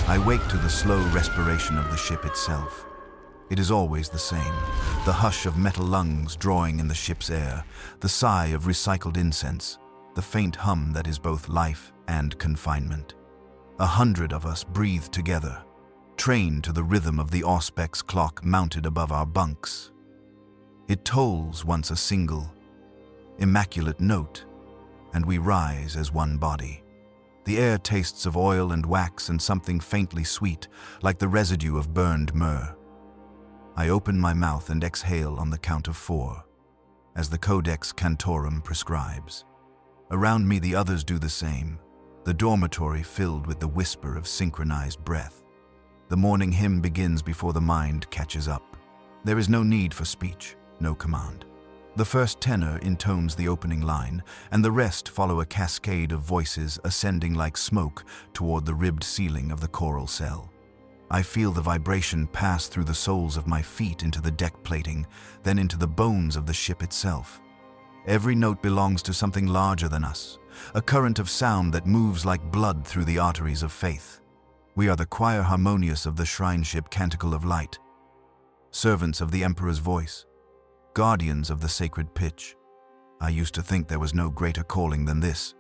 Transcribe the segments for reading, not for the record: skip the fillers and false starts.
I wake to the slow respiration of the ship itself. It is always the same. The hush of metal lungs drawing in the ship's air, the sigh of recycled incense, the faint hum that is both life and confinement. 100 of us breathe together, trained to the rhythm of the auspex-clock mounted above our bunks. It tolls once a single, immaculate note, and we rise as one body. The air tastes of oil and wax and something faintly sweet, like the residue of burned myrrh. I open my mouth and exhale on the count of 4, as the Codex Cantorum prescribes. Around me the others do the same, the dormitory filled with the whisper of synchronized breath. The morning hymn begins before the mind catches up. There is no need for speech, no command. The first tenor intones the opening line, and the rest follow a cascade of voices ascending like smoke toward the ribbed ceiling of the choral cell. I feel the vibration pass through the soles of my feet into the deck plating, then into the bones of the ship itself. Every note belongs to something larger than us, a current of sound that moves like blood through the arteries of faith. We are the choir harmonious of the shrine ship canticle of light, servants of the Emperor's voice, guardians of the sacred pitch. I used to think there was no greater calling than this,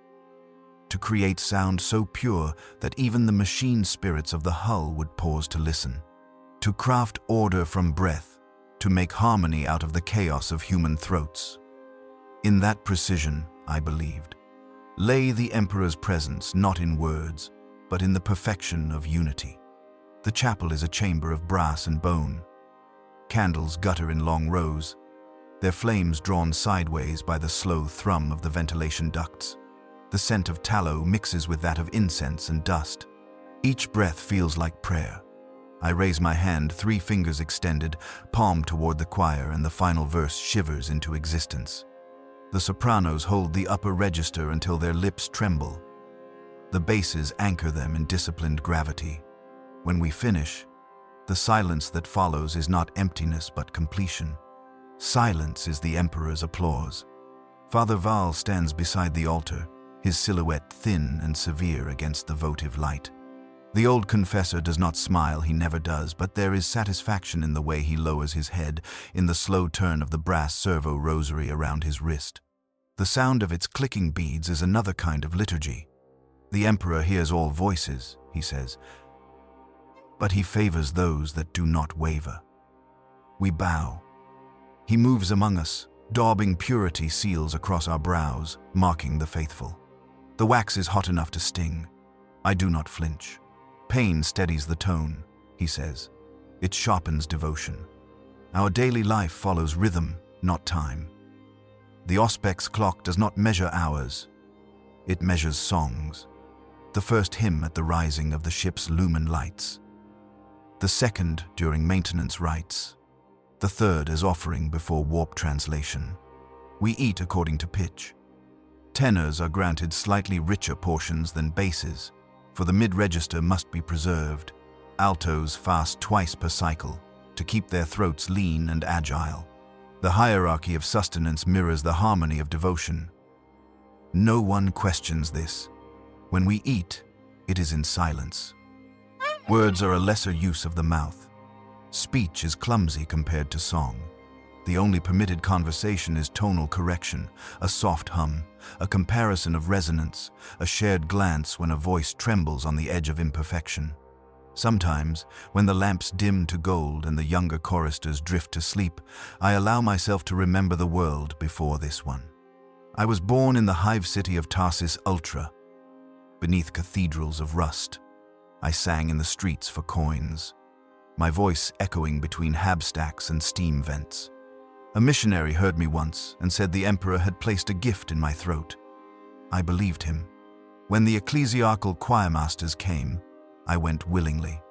to create sound so pure that even the machine spirits of the hull would pause to listen, to craft order from breath, to make harmony out of the chaos of human throats. In that precision, I believed, lay the Emperor's presence not in words, but in the perfection of unity. The chapel is a chamber of brass and bone. Candles gutter in long rows, their flames drawn sideways by the slow thrum of the ventilation ducts. The scent of tallow mixes with that of incense and dust. Each breath feels like prayer. I raise my hand, 3 fingers extended, palm toward the choir, and the final verse shivers into existence. The sopranos hold the upper register until their lips tremble. The basses anchor them in disciplined gravity. When we finish, the silence that follows is not emptiness but completion. Silence is the Emperor's applause. Father Val stands beside the altar, his silhouette thin and severe against the votive light. The old confessor does not smile, he never does, but there is satisfaction in the way he lowers his head, in the slow turn of the brass servo rosary around his wrist. The sound of its clicking beads is another kind of liturgy. The Emperor hears all voices, he says, but he favors those that do not waver. We bow. He moves among us, daubing purity seals across our brows, marking the faithful. The wax is hot enough to sting. I do not flinch. Pain steadies the tone, he says. It sharpens devotion. Our daily life follows rhythm, not time. The auspex-clock does not measure hours. It measures songs. The first hymn at the rising of the ship's lumen lights. The second during maintenance rites. The third as offering before warp translation. We eat according to pitch. Tenors are granted slightly richer portions than basses, for the mid-register must be preserved. Altos fast twice per cycle, to keep their throats lean and agile. The hierarchy of sustenance mirrors the harmony of devotion. No one questions this. When we eat, it is in silence. Words are a lesser use of the mouth. Speech is clumsy compared to song. The only permitted conversation is tonal correction, a soft hum, a comparison of resonance, a shared glance when a voice trembles on the edge of imperfection. Sometimes, when the lamps dim to gold and the younger choristers drift to sleep, I allow myself to remember the world before this one. I was born in the hive city of Tarsis Ultra, beneath cathedrals of rust. I sang in the streets for coins, my voice echoing between habstacks and steam vents. A missionary heard me once and said the Emperor had placed a gift in my throat. I believed him. When the ecclesiarchal choirmasters came, I went willingly.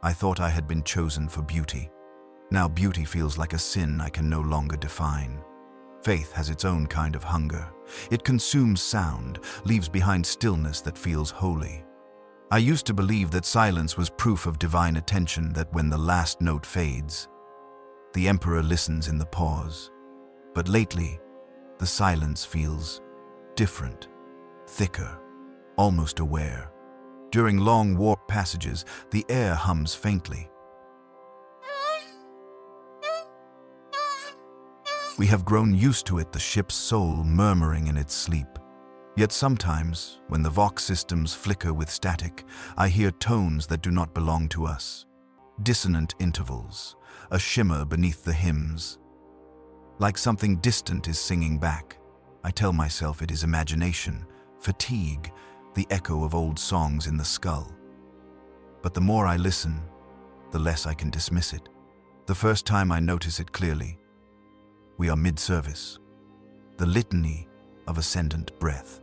I thought I had been chosen for beauty. Now beauty feels like a sin I can no longer define. Faith has its own kind of hunger. It consumes sound, leaves behind stillness that feels holy. I used to believe that silence was proof of divine attention, that when the last note fades, the Emperor listens in the pause. But lately, the silence feels different, thicker, almost aware. During long warp passages, the air hums faintly. We have grown used to it, the ship's soul murmuring in its sleep. Yet sometimes, when the Vox systems flicker with static, I hear tones that do not belong to us. Dissonant intervals, a shimmer beneath the hymns. Like something distant is singing back. I tell myself it is imagination, fatigue, the echo of old songs in the skull. But the more I listen, the less I can dismiss it. The first time I notice it clearly, we are mid-service. The litany of ascendant breath.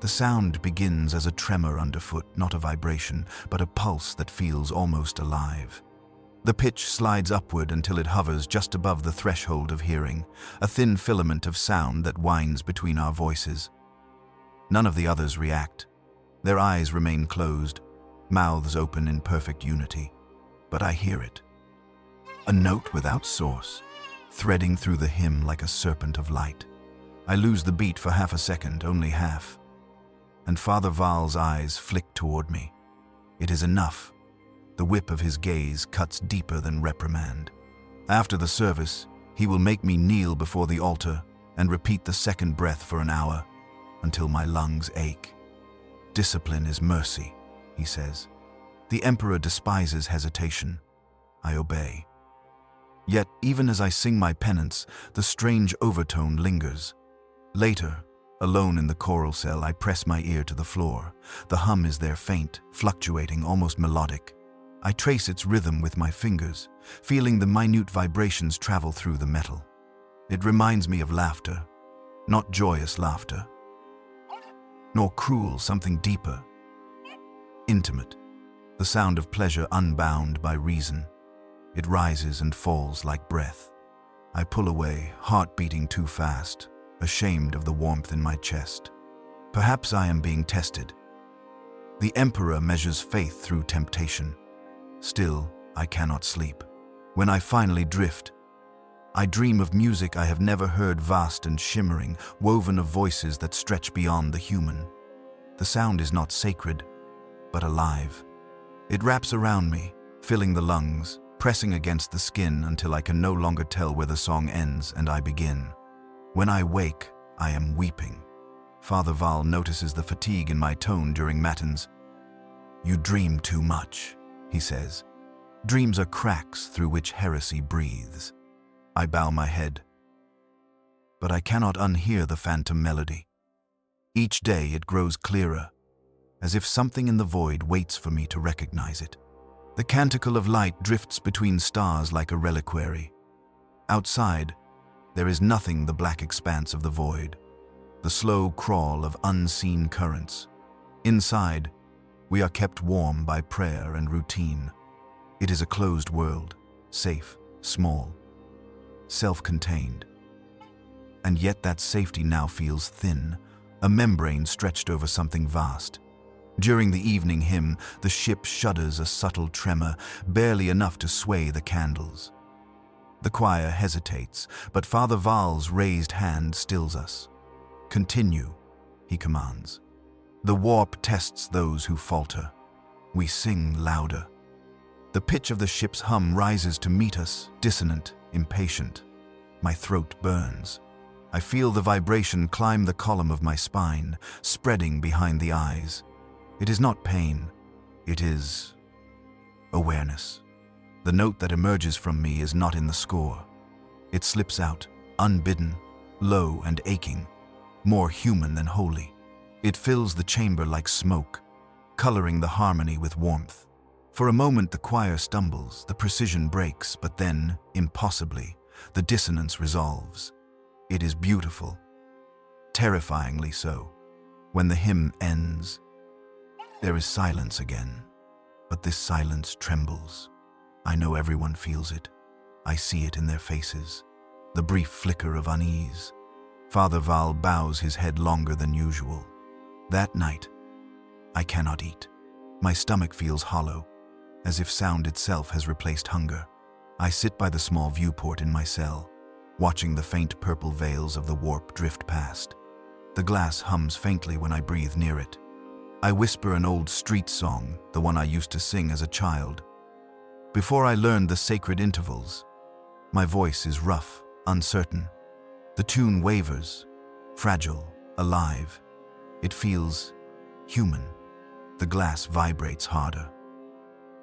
The sound begins as a tremor underfoot, not a vibration, but a pulse that feels almost alive. The pitch slides upward until it hovers just above the threshold of hearing, a thin filament of sound that winds between our voices. None of the others react. Their eyes remain closed, mouths open in perfect unity. But I hear it. A note without source, threading through the hymn like a serpent of light. I lose the beat for half a second, only half. And Father Val's eyes flick toward me. It is enough. The whip of his gaze cuts deeper than reprimand. After the service, he will make me kneel before the altar and repeat the second breath for an hour, until my lungs ache. Discipline is mercy, he says. The Emperor despises hesitation. I obey. Yet, even as I sing my penance, the strange overtone lingers. Later, alone in the choral cell, I press my ear to the floor. The hum is there, faint, fluctuating, almost melodic. I trace its rhythm with my fingers, feeling the minute vibrations travel through the metal. It reminds me of laughter, not joyous laughter, nor cruel, something deeper, intimate, the sound of pleasure unbound by reason. It rises and falls like breath. I pull away, heart beating too fast, ashamed of the warmth in my chest. Perhaps I am being tested. The Emperor measures faith through temptation. Still, I cannot sleep. When I finally drift, I dream of music I have never heard, vast and shimmering, woven of voices that stretch beyond the human. The sound is not sacred, but alive. It wraps around me, filling the lungs, pressing against the skin until I can no longer tell where the song ends and I begin. When I wake, I am weeping. Father Val notices the fatigue in my tone during matins. "You dream too much," he says. "Dreams are cracks through which heresy breathes." I bow my head. But I cannot unhear the phantom melody. Each day it grows clearer, as if something in the void waits for me to recognize it. The canticle of light drifts between stars like a reliquary. Outside, there is nothing, the black expanse of the void, the slow crawl of unseen currents. Inside, we are kept warm by prayer and routine. It is a closed world, safe, small, self-contained. And yet that safety now feels thin, a membrane stretched over something vast. During the evening hymn, the ship shudders, a subtle tremor, barely enough to sway the candles. The choir hesitates, but Father Val's raised hand stills us. "Continue," he commands. The warp tests those who falter. We sing louder. The pitch of the ship's hum rises to meet us, dissonant, impatient. My throat burns. I feel the vibration climb the column of my spine, spreading behind the eyes. It is not pain. It is awareness. The note that emerges from me is not in the score. It slips out, unbidden, low and aching, more human than holy. It fills the chamber like smoke, coloring the harmony with warmth. For a moment the choir stumbles, the precision breaks, but then, impossibly, the dissonance resolves. It is beautiful, terrifyingly so. When the hymn ends, there is silence again, but this silence trembles. I know everyone feels it. I see it in their faces, the brief flicker of unease. Father Val bows his head longer than usual. That night, I cannot eat. My stomach feels hollow, as if sound itself has replaced hunger. I sit by the small viewport in my cell, watching the faint purple veils of the warp drift past. The glass hums faintly when I breathe near it. I whisper an old street song, the one I used to sing as a child. Before I learned the sacred intervals, my voice is rough, uncertain. The tune wavers, fragile, alive. It feels human. The glass vibrates harder.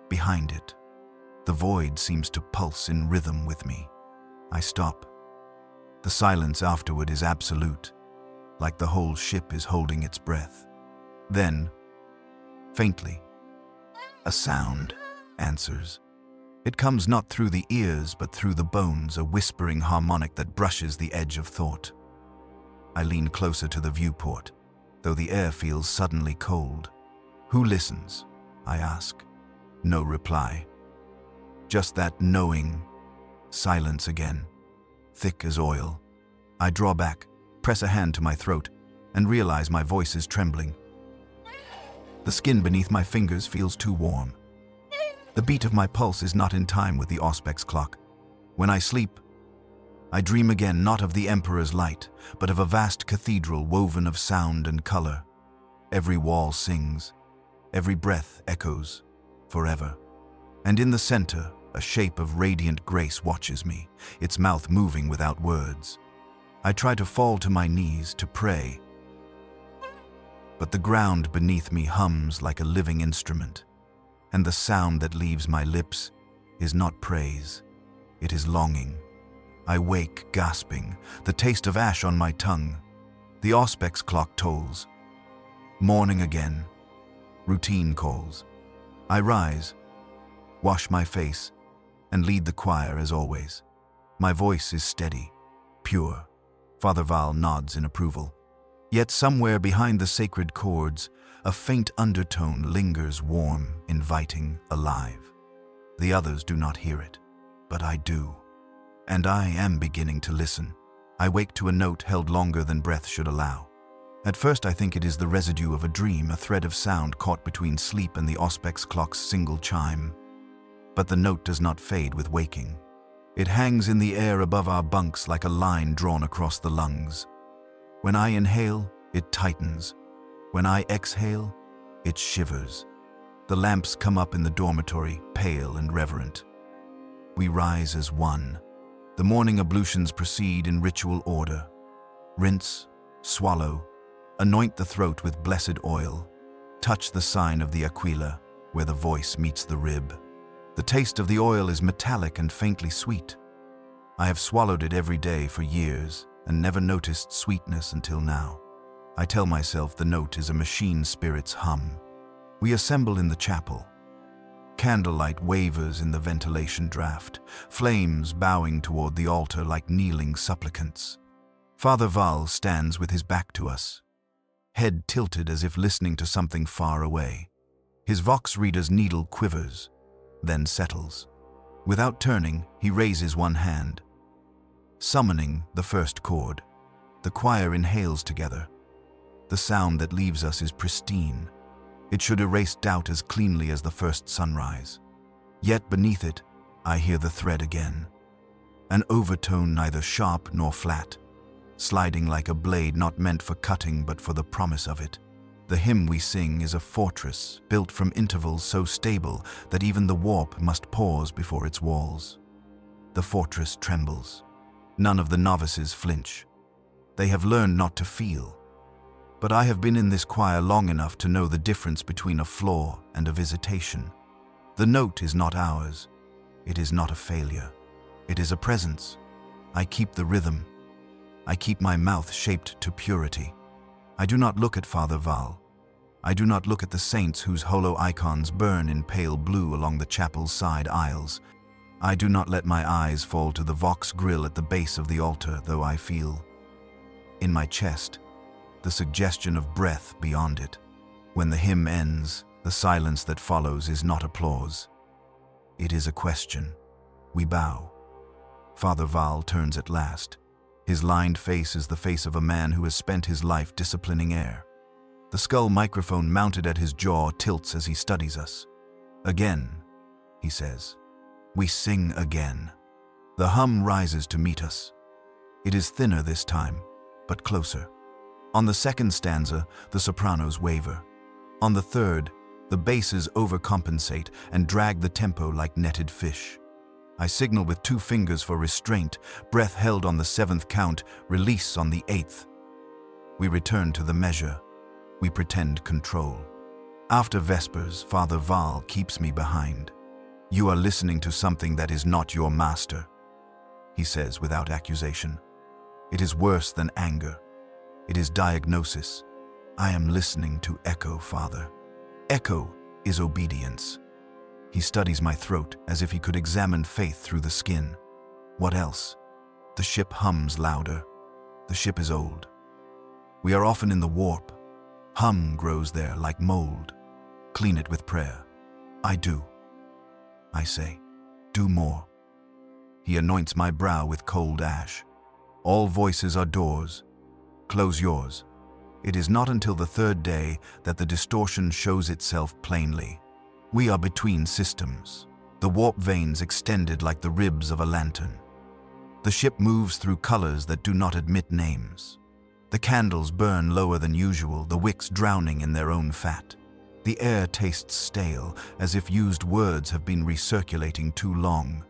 Behind it, the void seems to pulse in rhythm with me. I stop. The silence afterward is absolute, like the whole ship is holding its breath. Then, faintly, a sound answers. It comes not through the ears but through the bones, a whispering harmonic that brushes the edge of thought. I lean closer to the viewport, though the air feels suddenly cold. Who listens? I ask. No reply. Just that knowing silence again, thick as oil. I draw back, press a hand to my throat, and realize my voice is trembling. The skin beneath my fingers feels too warm. The beat of my pulse is not in time with the auspex clock. When I sleep, I dream again not of the Emperor's light, but of a vast cathedral woven of sound and color. Every wall sings, every breath echoes, forever. And in the center, a shape of radiant grace watches me, its mouth moving without words. I try to fall to my knees to pray, but the ground beneath me hums like a living instrument, and the sound that leaves my lips is not praise, it is longing. I wake, gasping, the taste of ash on my tongue. The auspex clock tolls. Morning again. Routine calls. I rise, wash my face, and lead the choir as always. My voice is steady, pure. Father Val nods in approval. Yet somewhere behind the sacred chords, a faint undertone lingers, warm, inviting, alive. The others do not hear it, but I do. And I am beginning to listen. I wake to a note held longer than breath should allow. At first I think it is the residue of a dream, a thread of sound caught between sleep and the auspex clock's single chime. But the note does not fade with waking. It hangs in the air above our bunks like a line drawn across the lungs. When I inhale, it tightens. When I exhale, it shivers. The lamps come up in the dormitory, pale and reverent. We rise as one. The morning ablutions proceed in ritual order. Rinse, swallow, anoint the throat with blessed oil, touch the sign of the aquila, where the voice meets the rib. The taste of the oil is metallic and faintly sweet. I have swallowed it every day for years and never noticed sweetness until now. I tell myself the note is a machine spirit's hum. We assemble in the chapel. Candlelight wavers in the ventilation draft, flames bowing toward the altar like kneeling supplicants. Father Val stands with his back to us, head tilted as if listening to something far away. His vox reader's needle quivers, then settles. Without turning, he raises one hand, summoning the first chord. The choir inhales together. The sound that leaves us is pristine. It should erase doubt as cleanly as the first sunrise. Yet beneath it, I hear the thread again. An overtone neither sharp nor flat, sliding like a blade not meant for cutting but for the promise of it. The hymn we sing is a fortress built from intervals so stable that even the warp must pause before its walls. The fortress trembles. None of the novices flinch. They have learned not to feel. But I have been in this choir long enough to know the difference between a flaw and a visitation. The note is not ours. It is not a failure. It is a presence. I keep the rhythm. I keep my mouth shaped to purity. I do not look at Father Val. I do not look at the saints whose holo icons burn in pale blue along the chapel's side aisles. I do not let my eyes fall to the vox grill at the base of the altar, though I feel, in my chest, the suggestion of breath beyond it. When the hymn ends, the silence that follows is not applause. It is a question. We bow. Father Val turns at last. His lined face is the face of a man who has spent his life disciplining air. The skull microphone mounted at his jaw tilts as he studies us. Again, he says. We sing again. The hum rises to meet us. It is thinner this time, but closer. On the second stanza, the sopranos waver. On the third, the basses overcompensate and drag the tempo like netted fish. I signal with 2 fingers for restraint, breath held on the 7th count, release on the 8th. We return to the measure. We pretend control. After Vespers, Father Val keeps me behind. "You are listening to something that is not your master," he says without accusation. "It is worse than anger. It is diagnosis. I am listening to echo, Father. Echo is obedience." He studies my throat as if he could examine faith through the skin. What else? The ship hums louder. The ship is old. We are often in the warp. Hum grows there like mold. Clean it with prayer. I do. I say, do more. He anoints my brow with cold ash. All voices are doors. Close yours. It is not until the 3rd day that the distortion shows itself plainly. We are between systems, the warp veins extended like the ribs of a lantern. The ship moves through colors that do not admit names. The candles burn lower than usual, the wicks drowning in their own fat. The air tastes stale, as if used words have been recirculating too long.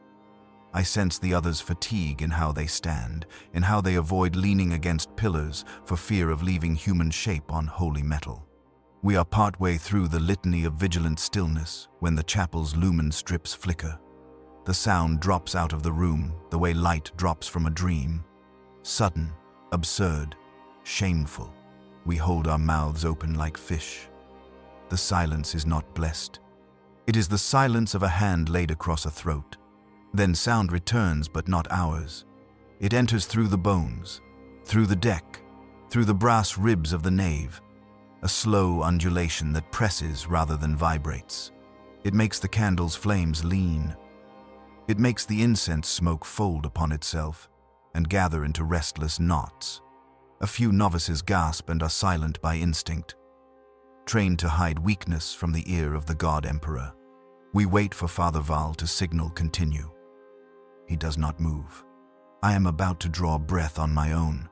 I sense the others' fatigue in how they stand, in how they avoid leaning against pillars for fear of leaving human shape on holy metal. We are partway through the litany of vigilant stillness when the chapel's lumen strips flicker. The sound drops out of the room the way light drops from a dream. Sudden, absurd, shameful. We hold our mouths open like fish. The silence is not blessed. It is the silence of a hand laid across a throat. Then sound returns, but not ours. It enters through the bones, through the deck, through the brass ribs of the nave. A slow undulation that presses rather than vibrates. It makes the candle's flames lean. It makes the incense smoke fold upon itself and gather into restless knots. A few novices gasp and are silent by instinct, trained to hide weakness from the ear of the God Emperor. We wait for Father Val to signal continue. He does not move. I am about to draw breath on my own,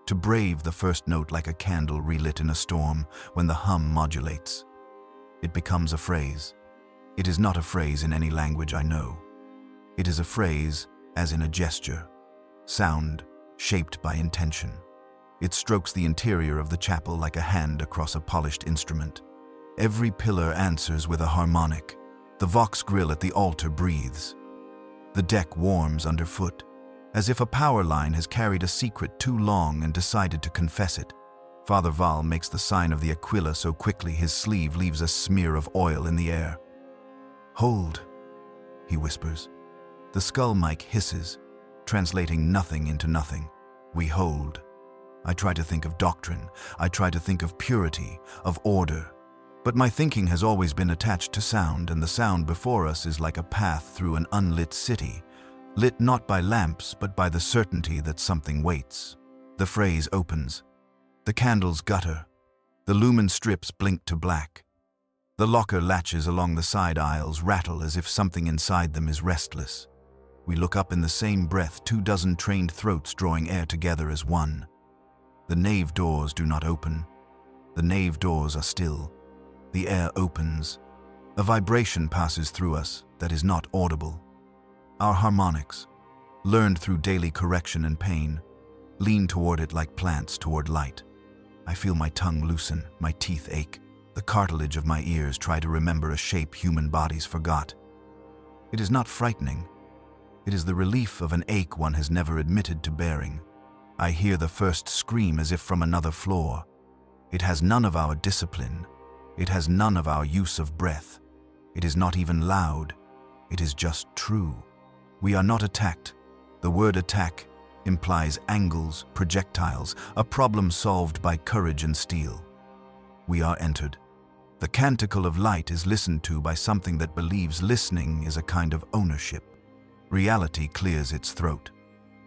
to brave the first note like a candle relit in a storm when the hum modulates. It becomes a phrase. It is not a phrase in any language I know. It is a phrase as in a gesture, sound shaped by intention. It strokes the interior of the chapel like a hand across a polished instrument. Every pillar answers with a harmonic. The vox grill at the altar breathes. The deck warms underfoot, as if a power line has carried a secret too long and decided to confess it. Father Val makes the sign of the Aquila so quickly his sleeve leaves a smear of oil in the air. "Hold," he whispers. The skull mic hisses, translating nothing into nothing. We hold. I try to think of doctrine. I try to think of purity, of order. But my thinking has always been attached to sound, and the sound before us is like a path through an unlit city, lit not by lamps but by the certainty that something waits. The phrase opens. The candles gutter. The lumen strips blink to black. The locker latches along the side aisles rattle as if something inside them is restless. We look up in the same breath, 24 trained throats drawing air together as one. The nave doors do not open. The nave doors are still. The air opens. A vibration passes through us that is not audible. Our harmonics, learned through daily correction and pain, lean toward it like plants toward light. I feel my tongue loosen, my teeth ache. The cartilage of my ears try to remember a shape human bodies forgot. It is not frightening. It is the relief of an ache one has never admitted to bearing. I hear the first scream as if from another floor. It has none of our discipline. It has none of our use of breath. It is not even loud. It is just true. We are not attacked. The word attack implies angles, projectiles, a problem solved by courage and steel. We are entered. The canticle of light is listened to by something that believes listening is a kind of ownership. Reality clears its throat.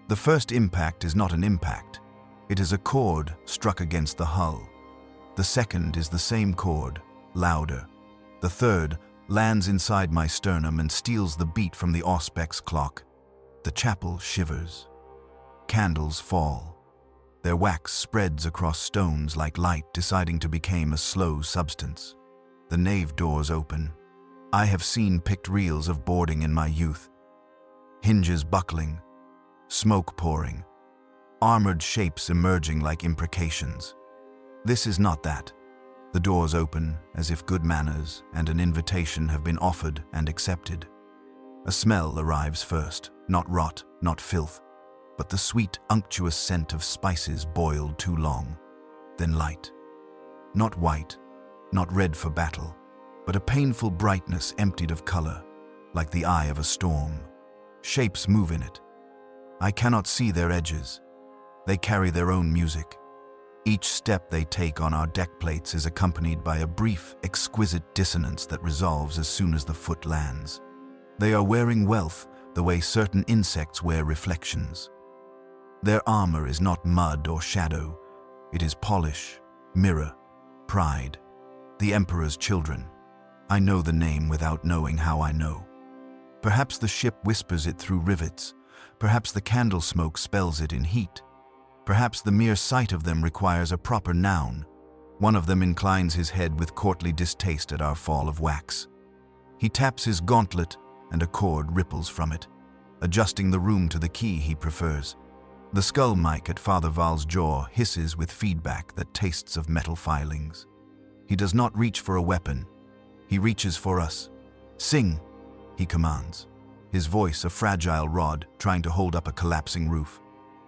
The first impact is not an impact. It is a chord struck against the hull. The second is the same chord, louder. The third lands inside my sternum and steals the beat from the auspex-clock. The chapel shivers. Candles fall. Their wax spreads across stones like light deciding to become a slow substance. The nave doors open. I have seen picked reels of boarding in my youth. Hinges buckling, smoke pouring, armored shapes emerging like imprecations. This is not that. The doors open as if good manners and an invitation have been offered and accepted. A smell arrives first, not rot, not filth, but the sweet, unctuous scent of spices boiled too long. Then light. Not white, not red for battle, but a painful brightness emptied of color, like the eye of a storm. Shapes move in it. I cannot see their edges. They carry their own music. Each step they take on our deck plates is accompanied by a brief, exquisite dissonance that resolves as soon as the foot lands. They are wearing wealth the way certain insects wear reflections. Their armor is not mud or shadow. It is polish, mirror, pride. The Emperor's children. I know the name without knowing how I know. Perhaps the ship whispers it through rivets. Perhaps the candle smoke spells it in heat. Perhaps the mere sight of them requires a proper noun. One of them inclines his head with courtly distaste at our fall of wax. He taps his gauntlet, and a cord ripples from it, adjusting the room to the key he prefers. The skull mic at Father Val's jaw hisses with feedback that tastes of metal filings. He does not reach for a weapon. He reaches for us. "Sing," he commands, his voice a fragile rod trying to hold up a collapsing roof.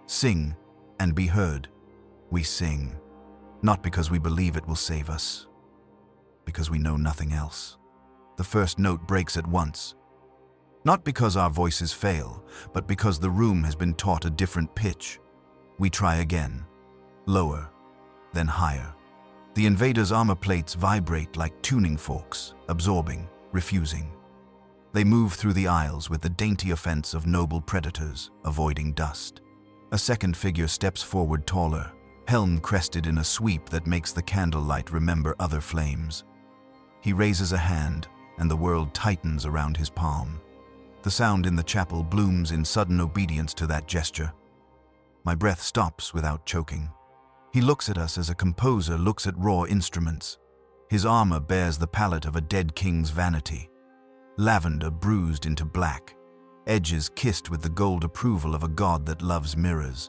"Sing and be heard." We sing, not because we believe it will save us, because we know nothing else. The first note breaks at once. Not because our voices fail, but because the room has been taught a different pitch. We try again, lower, then higher. The invader's armor plates vibrate like tuning forks, absorbing, refusing. They move through the aisles with the dainty offense of noble predators, avoiding dust. A second figure steps forward taller, helm crested in a sweep that makes the candlelight remember other flames. He raises a hand, and the world tightens around his palm. The sound in the chapel blooms in sudden obedience to that gesture. My breath stops without choking. He looks at us as a composer looks at raw instruments. His armor bears the palette of a dead king's vanity. Lavender bruised into black, edges kissed with the gold approval of a god that loves mirrors.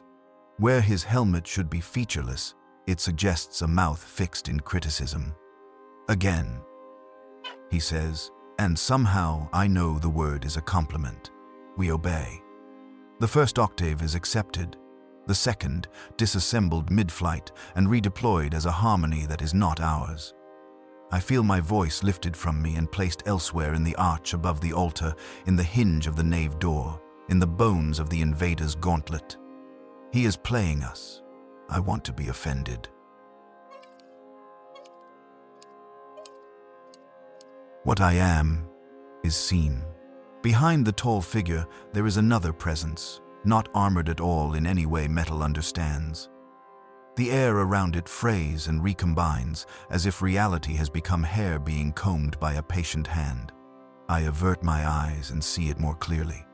Where his helmet should be featureless, it suggests a mouth fixed in criticism. "Again," he says, and somehow I know the word is a compliment. We obey. The first octave is accepted. The second, disassembled mid-flight and redeployed as a harmony that is not ours. I feel my voice lifted from me and placed elsewhere in the arch above the altar, in the hinge of the nave door, in the bones of the invader's gauntlet. He is playing us. I want to be offended. What I am is seen. Behind the tall figure, there is another presence, not armored at all in any way metal understands. The air around it frays and recombines, as if reality has become hair being combed by a patient hand. I avert my eyes and see it more clearly.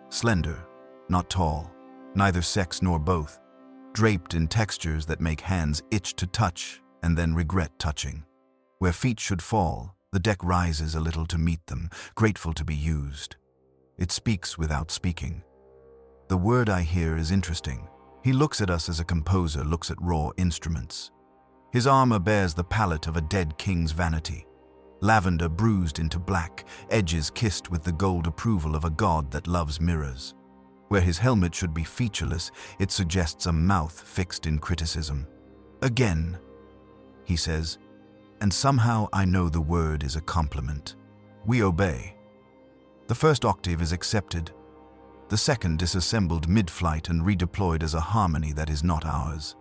Slender, not tall, neither sex nor both, draped in textures that make hands itch to touch and then regret touching. Where feet should fall, the deck rises a little to meet them, grateful to be used. It speaks without speaking. The word I hear is interesting. He looks at us as a composer looks at raw instruments. His armor bears the palette of a dead king's vanity. Lavender bruised into black, edges kissed with the gold approval of a god that loves mirrors. Where his helmet should be featureless, it suggests a mouth fixed in criticism. "Again," he says, and somehow I know the word is a compliment. We obey. The first octave is accepted. The second disassembled mid-flight and redeployed as a harmony that is not ours.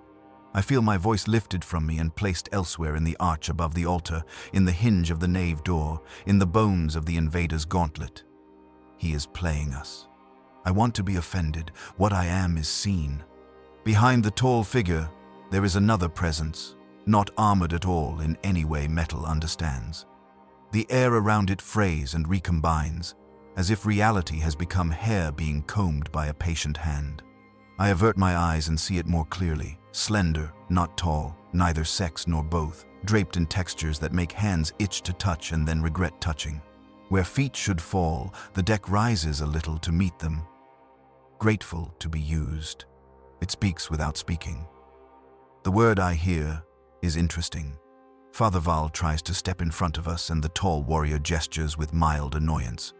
I feel my voice lifted from me and placed elsewhere in the arch above the altar, in the hinge of the nave door, in the bones of the invader's gauntlet. He is playing us. I want to be offended. What I am is seen. Behind the tall figure, there is another presence, not armored at all in any way metal understands. The air around it frays and recombines, as if reality has become hair being combed by a patient hand. I avert my eyes and see it more clearly. Slender, not tall, neither sex nor both, draped in textures that make hands itch to touch and then regret touching. Where feet should fall, the deck rises a little to meet them. Grateful to be used. It speaks without speaking. The word I hear is interesting. Father Val tries to step in front of us and the tall warrior gestures with mild annoyance.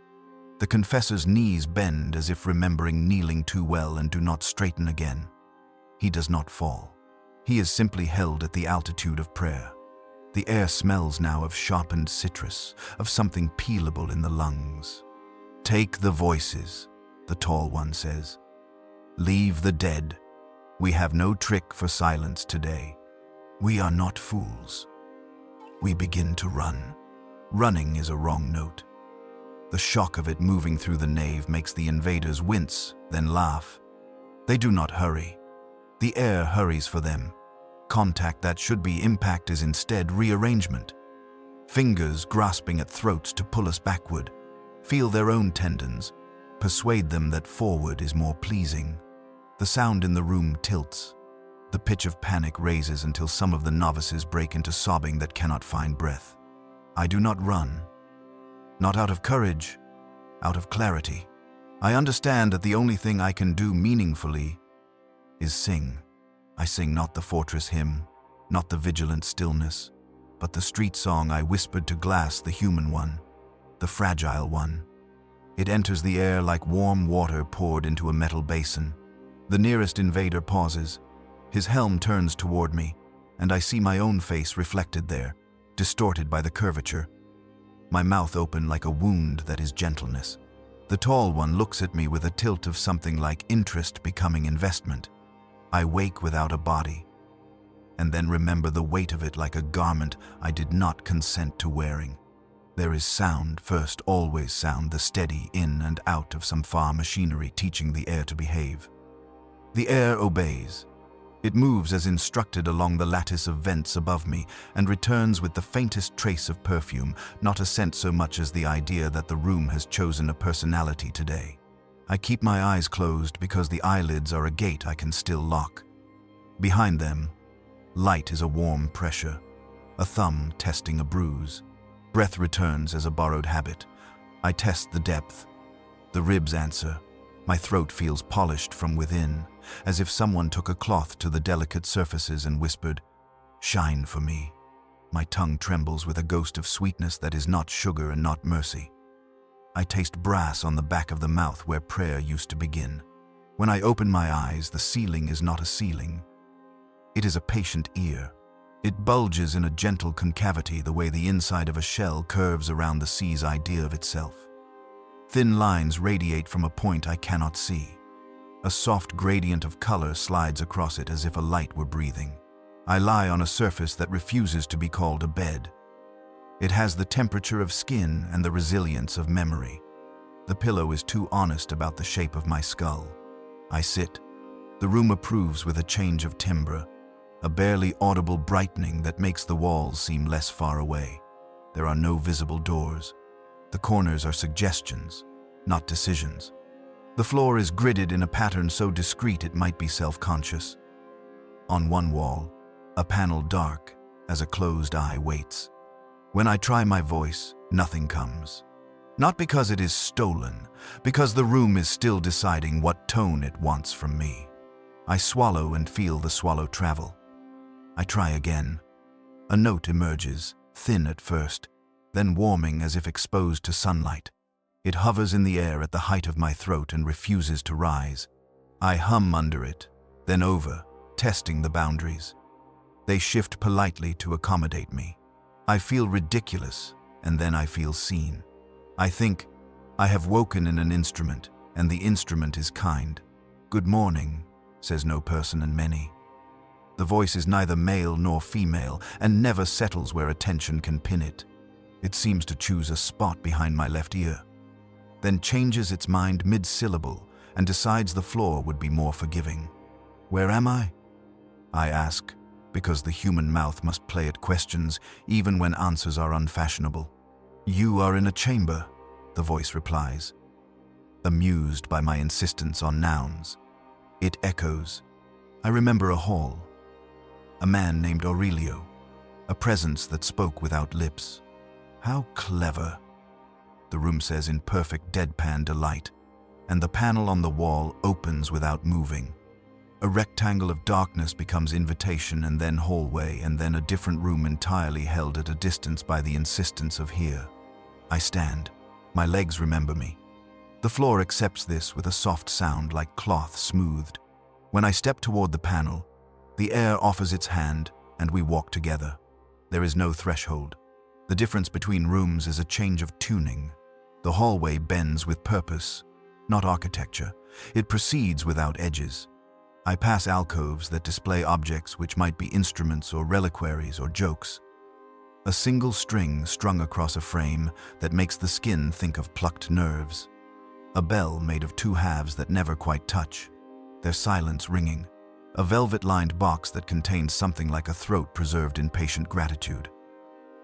The confessor's knees bend as if remembering kneeling too well and do not straighten again. He does not fall. He is simply held at the altitude of prayer. The air smells now of sharpened citrus, of something peelable in the lungs. Take the voices, the tall one says. Leave the dead. We have no trick for silence today. We are not fools. We begin to run. Running is a wrong note. The shock of it moving through the nave makes the invaders wince, then laugh. They do not hurry. The air hurries for them. Contact that should be impact is instead rearrangement. Fingers grasping at throats to pull us backward. Feel their own tendons. Persuade them that forward is more pleasing. The sound in the room tilts. The pitch of panic raises until some of the novices break into sobbing that cannot find breath. I do not run. Not out of courage, out of clarity. I understand that the only thing I can do meaningfully is sing. I sing not the fortress hymn, not the vigilant stillness, but the street song I whispered to Glass, the human one, the fragile one. It enters the air like warm water poured into a metal basin. The nearest invader pauses. His helm turns toward me, and I see my own face reflected there, distorted by the curvature. My mouth open like a wound that is gentleness. The tall one looks at me with a tilt of something like interest becoming investment. I wake without a body, and then remember the weight of it like a garment I did not consent to wearing. There is sound, first always sound, the steady in and out of some far machinery teaching the air to behave. The air obeys. It moves as instructed along the lattice of vents above me and returns with the faintest trace of perfume, not a scent so much as the idea that the room has chosen a personality today. I keep my eyes closed because the eyelids are a gate I can still lock. Behind them, light is a warm pressure, a thumb testing a bruise. Breath returns as a borrowed habit. I test the depth. The ribs answer. My throat feels polished from within, as if someone took a cloth to the delicate surfaces and whispered, "Shine for me." My tongue trembles with a ghost of sweetness that is not sugar and not mercy. I taste brass on the back of the mouth where prayer used to begin. When I open my eyes, the ceiling is not a ceiling. It is a patient ear. It bulges in a gentle concavity the way the inside of a shell curves around the sea's idea of itself. Thin lines radiate from a point I cannot see. A soft gradient of color slides across it as if a light were breathing. I lie on a surface that refuses to be called a bed. It has the temperature of skin and the resilience of memory. The pillow is too honest about the shape of my skull. I sit. The room approves with a change of timbre, a barely audible brightening that makes the walls seem less far away. There are no visible doors. The corners are suggestions, not decisions. The floor is gridded in a pattern so discreet it might be self-conscious. On one wall, a panel dark as a closed eye waits. When I try my voice, nothing comes. Not because it is stolen, because the room is still deciding what tone it wants from me. I swallow and feel the swallow travel. I try again. A note emerges, thin at first, then warming as if exposed to sunlight. It hovers in the air at the height of my throat and refuses to rise. I hum under it, then over, testing the boundaries. They shift politely to accommodate me. I feel ridiculous, and then I feel seen. I think, I have woken in an instrument, and the instrument is kind. "Good morning," says no person and many. The voice is neither male nor female, and never settles where attention can pin it. It seems to choose a spot behind my left ear, then changes its mind mid-syllable and decides the floor would be more forgiving. "Where am I?" I ask, because the human mouth must play at questions even when answers are unfashionable. "You are in a chamber," the voice replies. Amused by my insistence on nouns, it echoes. I remember a hall, a man named Aurelio, a presence that spoke without lips. How clever, the room says in perfect deadpan delight, and the panel on the wall opens without moving. A rectangle of darkness becomes invitation, and then hallway, and then a different room entirely held at a distance by the insistence of here. I stand. My legs remember me. The floor accepts this with a soft sound like cloth smoothed. When I step toward the panel, the air offers its hand, and we walk together. There is no threshold. The difference between rooms is a change of tuning. The hallway bends with purpose, not architecture. It proceeds without edges. I pass alcoves that display objects which might be instruments or reliquaries or jokes. A single string strung across a frame that makes the skin think of plucked nerves. A bell made of two halves that never quite touch, their silence ringing. A velvet-lined box that contains something like a throat preserved in patient gratitude.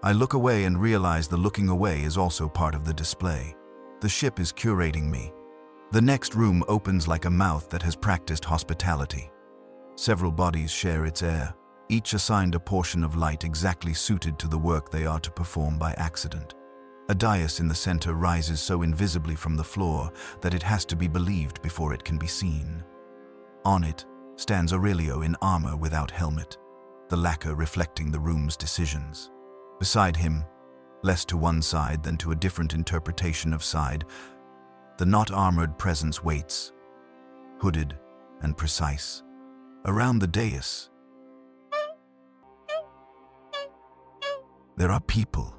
I look away and realize the looking away is also part of the display. The ship is curating me. The next room opens like a mouth that has practiced hospitality. Several bodies share its air, each assigned a portion of light exactly suited to the work they are to perform by accident. A dais in the center rises so invisibly from the floor that it has to be believed before it can be seen. On it stands Aurelio in armor without helmet, the lacquer reflecting the room's decisions. Beside him, less to one side than to a different interpretation of side, the not-armored presence waits, hooded and precise. Around the dais, there are people,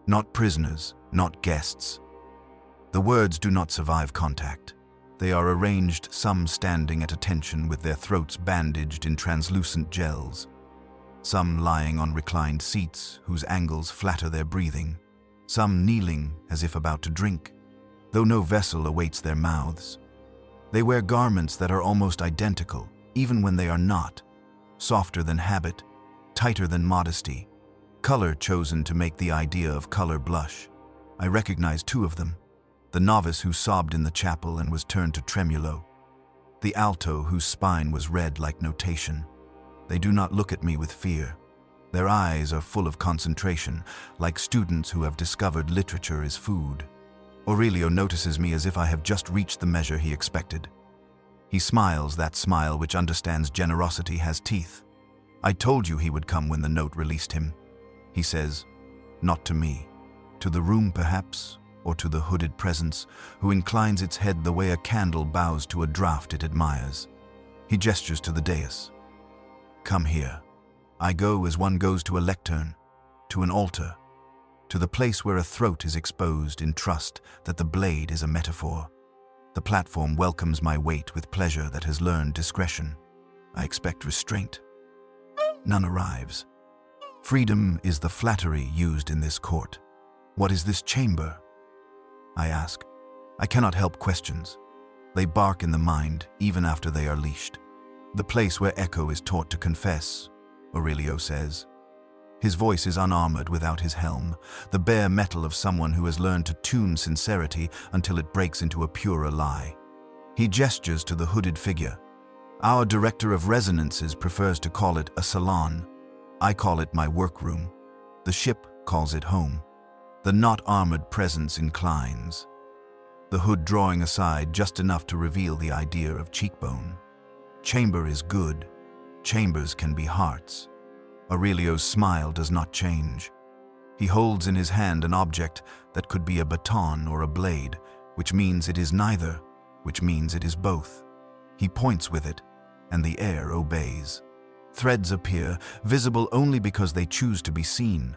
not prisoners, not guests. The words do not survive contact. They are arranged, some standing at attention with their throats bandaged in translucent gels, some lying on reclined seats whose angles flatter their breathing, some kneeling as if about to drink, though no vessel awaits their mouths. They wear garments that are almost identical, even when they are not, softer than habit, tighter than modesty, color chosen to make the idea of color blush. I recognize two of them, the novice who sobbed in the chapel and was turned to tremulo, the alto whose spine was red like notation. They do not look at me with fear. Their eyes are full of concentration, like students who have discovered literature is food. Aurelio notices me as if I have just reached the measure he expected. He smiles, that smile which understands generosity has teeth. I told you he would come when the note released him. He says, not to me, to the room perhaps, or to the hooded presence, who inclines its head the way a candle bows to a draught it admires. He gestures to the dais. Come here. I go as one goes to a lectern, to an altar, to the place where a throat is exposed in trust that the blade is a metaphor. The platform welcomes my weight with pleasure that has learned discretion. I expect restraint. None arrives. Freedom is the flattery used in this court. What is this chamber? I ask. I cannot help questions. They bark in the mind even after they are leashed. The place where echo is taught to confess, Aurelio says. His voice is unarmored without his helm, the bare metal of someone who has learned to tune sincerity until it breaks into a purer lie. He gestures to the hooded figure. Our director of resonances prefers to call it a salon. I call it my workroom. The ship calls it home. The not-armored presence inclines, the hood drawing aside just enough to reveal the idea of cheekbone. Chamber is good. Chambers can be hearts. Aurelio's smile does not change. He holds in his hand an object that could be a baton or a blade, which means it is neither, which means it is both. He points with it, and the air obeys. Threads appear, visible only because they choose to be seen.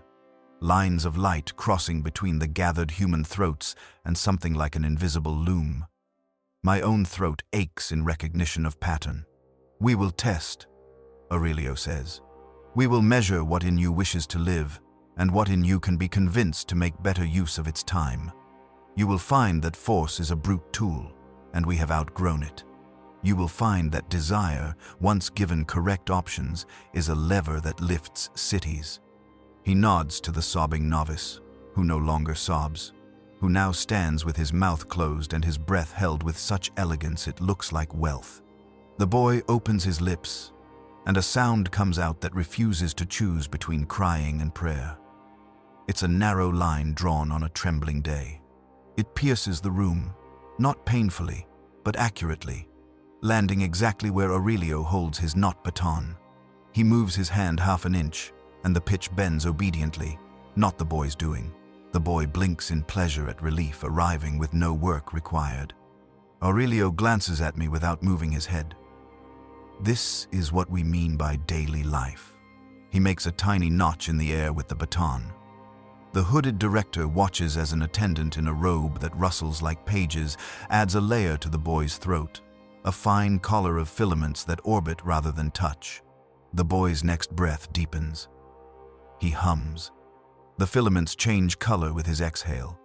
Lines of light crossing between the gathered human throats and something like an invisible loom. My own throat aches in recognition of pattern. We will test, Aurelio says. We will measure what in you wishes to live, and what in you can be convinced to make better use of its time. You will find that force is a brute tool, and we have outgrown it. You will find that desire, once given correct options, is a lever that lifts cities. He nods to the sobbing novice, who no longer sobs, who now stands with his mouth closed and his breath held with such elegance it looks like wealth. The boy opens his lips, and a sound comes out that refuses to choose between crying and prayer. It's a narrow line drawn on a trembling day. It pierces the room, not painfully, but accurately, landing exactly where Aurelio holds his knot baton. He moves his hand half an inch, and the pitch bends obediently, not the boy's doing. The boy blinks in pleasure at relief arriving with no work required. Aurelio glances at me without moving his head. This is what we mean by daily life. He makes a tiny notch in the air with the baton. The hooded director watches as an attendant in a robe that rustles like pages adds a layer to the boy's throat, a fine collar of filaments that orbit rather than touch. The boy's next breath deepens. He hums. The filaments change color with his exhale,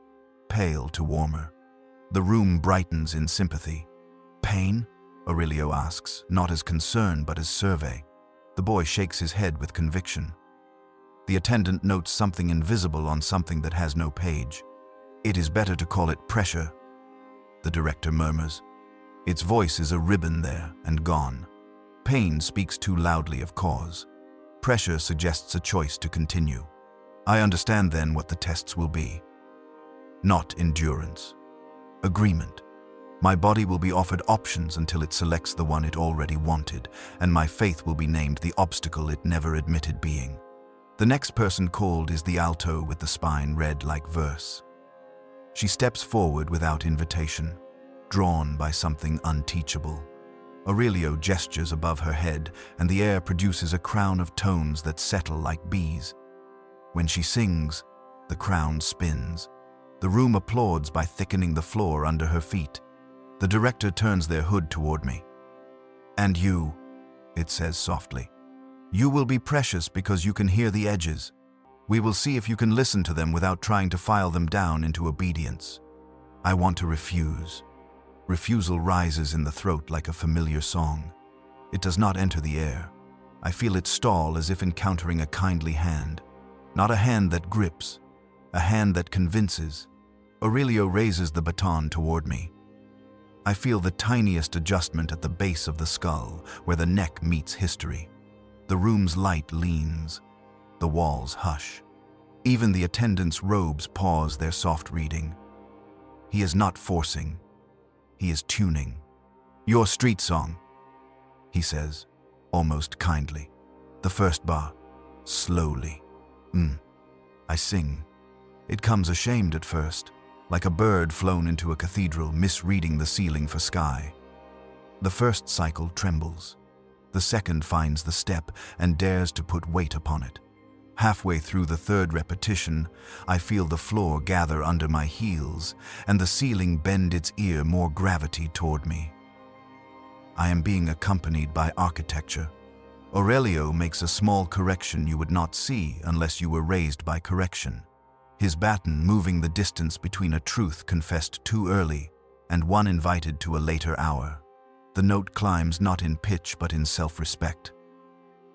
pale to warmer. The room brightens in sympathy. Pain? Aurelio asks, not as concern but as survey. The boy shakes his head with conviction. The attendant notes something invisible on something that has no page. It is better to call it pressure, the director murmurs. Its voice is a ribbon there and gone. Pain speaks too loudly of cause. Pressure suggests a choice to continue. I understand then what the tests will be. Not endurance. Agreement. My body will be offered options until it selects the one it already wanted, and my faith will be named the obstacle it never admitted being. The next person called is the alto with the spine red like verse. She steps forward without invitation, drawn by something unteachable. Aurelio gestures above her head, and the air produces a crown of tones that settle like bees. When she sings, the crown spins. The room applauds by thickening the floor under her feet. The director turns their hood toward me. "And you," it says softly. "You will be precious because you can hear the edges. We will see if you can listen to them without trying to file them down into obedience." I want to refuse. Refusal rises in the throat like a familiar song. It does not enter the air. I feel it stall as if encountering a kindly hand. Not a hand that grips, a hand that convinces. Aurelio raises the baton toward me. I feel the tiniest adjustment at the base of the skull, where the neck meets history. The room's light leans. The walls hush. Even the attendants' robes pause their soft reading. He is not forcing. He is tuning. "Your street song," he says, almost kindly. The first bar, slowly. I sing. It comes ashamed at first, like a bird flown into a cathedral misreading the ceiling for sky. The first cycle trembles. The second finds the step and dares to put weight upon it. Halfway through the third repetition, I feel the floor gather under my heels and the ceiling bend its ear more gravity toward me. I am being accompanied by architecture. Aurelio makes a small correction you would not see unless you were raised by correction. His baton moving the distance between a truth confessed too early and one invited to a later hour. The note climbs not in pitch but in self-respect.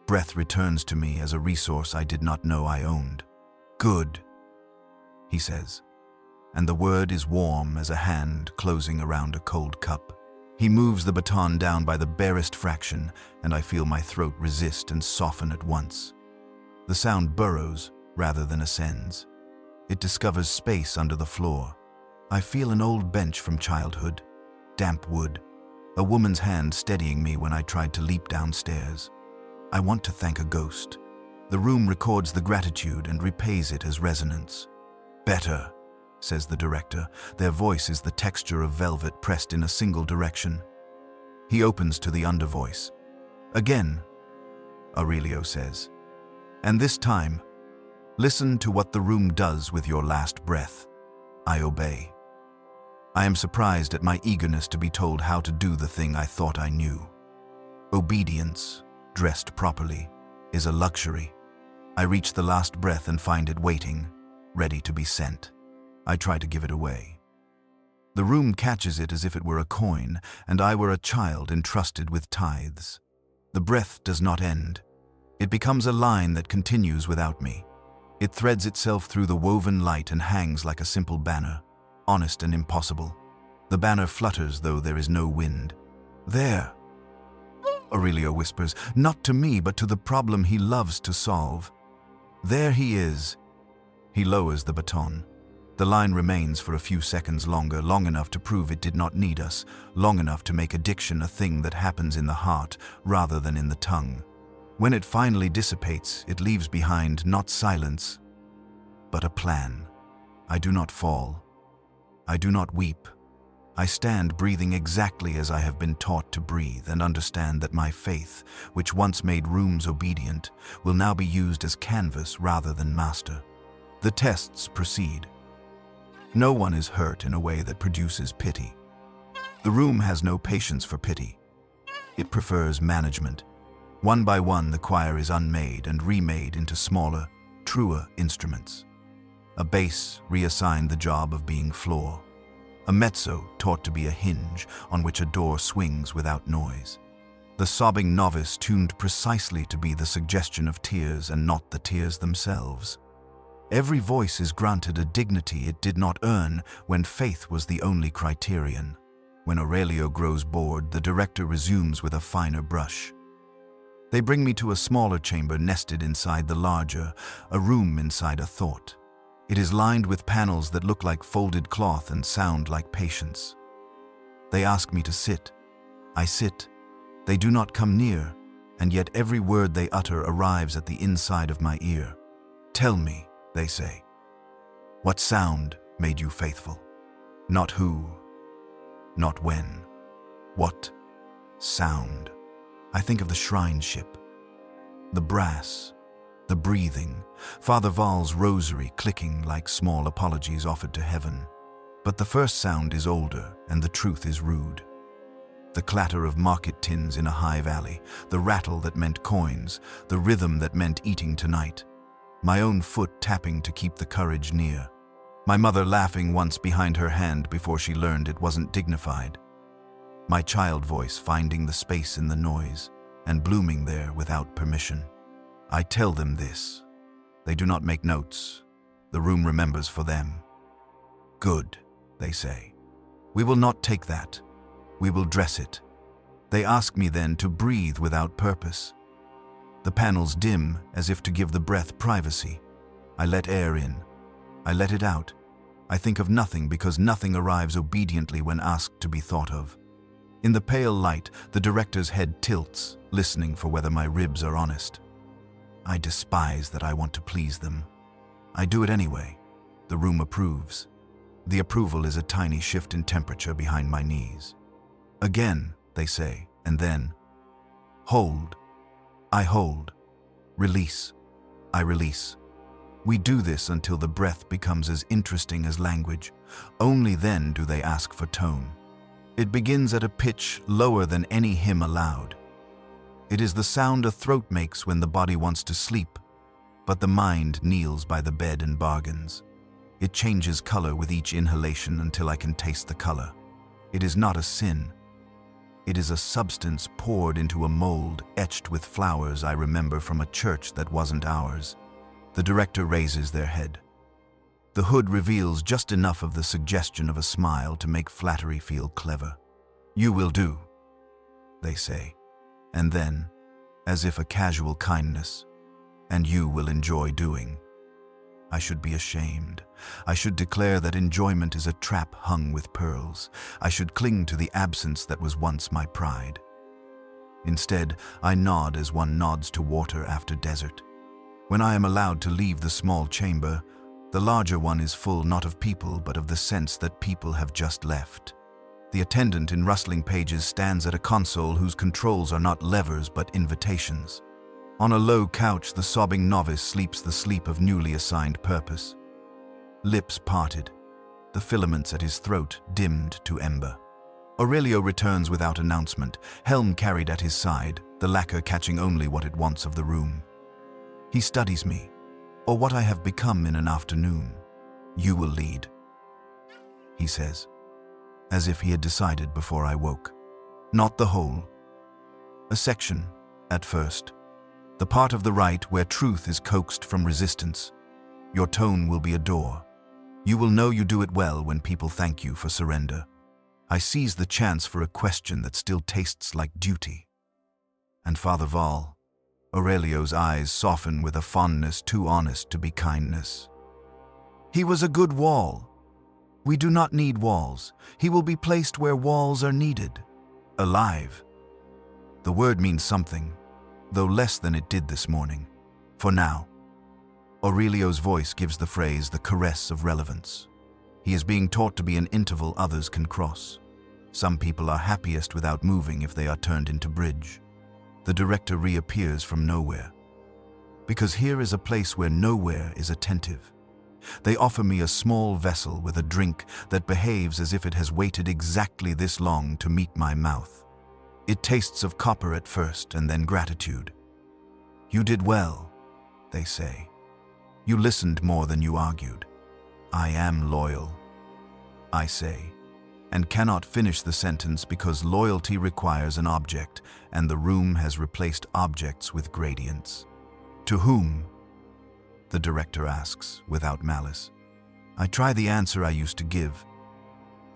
Breath returns to me as a resource I did not know I owned. "Good," he says, and the word is warm as a hand closing around a cold cup. He moves the baton down by the barest fraction, and I feel my throat resist and soften at once. The sound burrows rather than ascends. It discovers space under the floor. I feel an old bench from childhood, damp wood, a woman's hand steadying me when I tried to leap downstairs. I want to thank a ghost. The room records the gratitude and repays it as resonance. "Better," says the director. Their voice is the texture of velvet pressed in a single direction. He opens to the undervoice. "Again," Aurelio says. "And this time, listen to what the room does with your last breath." I obey. I am surprised at my eagerness to be told how to do the thing I thought I knew. Obedience, dressed properly, is a luxury. I reach the last breath and find it waiting, ready to be sent. I try to give it away. The room catches it as if it were a coin, and I were a child entrusted with tithes. The breath does not end. It becomes a line that continues without me. It threads itself through the woven light and hangs like a simple banner, honest and impossible. The banner flutters though there is no wind. There, Aurelio whispers, not to me, but to the problem he loves to solve. There he is. He lowers the baton. The line remains for a few seconds longer, long enough to prove it did not need us, long enough to make addiction a thing that happens in the heart rather than in the tongue. When it finally dissipates, it leaves behind not silence, but a plan. I do not fall. I do not weep. I stand breathing exactly as I have been taught to breathe and understand that my faith, which once made rooms obedient, will now be used as canvas rather than master. The tests proceed. No one is hurt in a way that produces pity. The room has no patience for pity. It prefers management. One by one, the choir is unmade and remade into smaller, truer instruments. A bass reassigned the job of being floor. A mezzo taught to be a hinge on which a door swings without noise. The sobbing novice tuned precisely to be the suggestion of tears and not the tears themselves. Every voice is granted a dignity it did not earn when faith was the only criterion. When Aurelio grows bored, the director resumes with a finer brush. They bring me to a smaller chamber nested inside the larger, a room inside a thought. It is lined with panels that look like folded cloth and sound like patience. They ask me to sit. I sit. They do not come near, and yet every word they utter arrives at the inside of my ear. Tell me, they say. What sound made you faithful? Not who, not when. What sound? I think of the shrine ship, the brass, the breathing, Father Val's rosary clicking like small apologies offered to heaven. But the first sound is older, and the truth is rude. The clatter of market tins in a high valley, the rattle that meant coins, the rhythm that meant eating tonight. My own foot tapping to keep the courage near. My mother laughing once behind her hand before she learned it wasn't dignified. My child voice finding the space in the noise and blooming there without permission. I tell them this. They do not make notes. The room remembers for them. Good, they say. We will not take that. We will dress it. They ask me then to breathe without purpose. The panels dim as if to give the breath privacy. I let air in. I let it out. I think of nothing because nothing arrives obediently when asked to be thought of. In the pale light, the director's head tilts, listening for whether my ribs are honest. I despise that I want to please them. I do it anyway. The room approves. The approval is a tiny shift in temperature behind my knees. Again, they say, and then, hold. I hold. Release. I release. We do this until the breath becomes as interesting as language. Only then do they ask for tone. It begins at a pitch lower than any hymn allowed. It is the sound a throat makes when the body wants to sleep, but the mind kneels by the bed and bargains. It changes color with each inhalation until I can taste the color. It is not a sin. It is a substance poured into a mold etched with flowers I remember from a church that wasn't ours. The director raises their head. The hood reveals just enough of the suggestion of a smile to make flattery feel clever. You will do, they say. And then, as if a casual kindness, and you will enjoy doing. I should be ashamed. I should declare that enjoyment is a trap hung with pearls. I should cling to the absence that was once my pride. Instead, I nod as one nods to water after desert. When I am allowed to leave the small chamber, the larger one is full not of people but of the sense that people have just left. The attendant in rustling pages stands at a console whose controls are not levers but invitations. On a low couch, the sobbing novice sleeps the sleep of newly assigned purpose. Lips parted, the filaments at his throat dimmed to ember. Aurelio returns without announcement, helm carried at his side, the lacquer catching only what it wants of the room. He studies me, or what I have become in an afternoon. You will lead, he says, as if he had decided before I woke. Not the whole. A section, at first. The part of the right where truth is coaxed from resistance. Your tone will be a door. You will know you do it well when people thank you for surrender. I seize the chance for a question that still tastes like duty. And Father Val, Aurelio's eyes soften with a fondness too honest to be kindness. He was a good wall. We do not need walls. He will be placed where walls are needed. Alive. The word means something, though less than it did this morning. For now, Aurelio's voice gives the phrase the caress of relevance. He is being taught to be an interval others can cross. Some people are happiest without moving if they are turned into bridge. The director reappears from nowhere. Because here is a place where nowhere is attentive. They offer me a small vessel with a drink that behaves as if it has waited exactly this long to meet my mouth. It tastes of copper at first and then gratitude. You did well, they say. You listened more than you argued. I am loyal, I say, and cannot finish the sentence because loyalty requires an object, and the room has replaced objects with gradients. To whom? The director asks, without malice. I try the answer I used to give,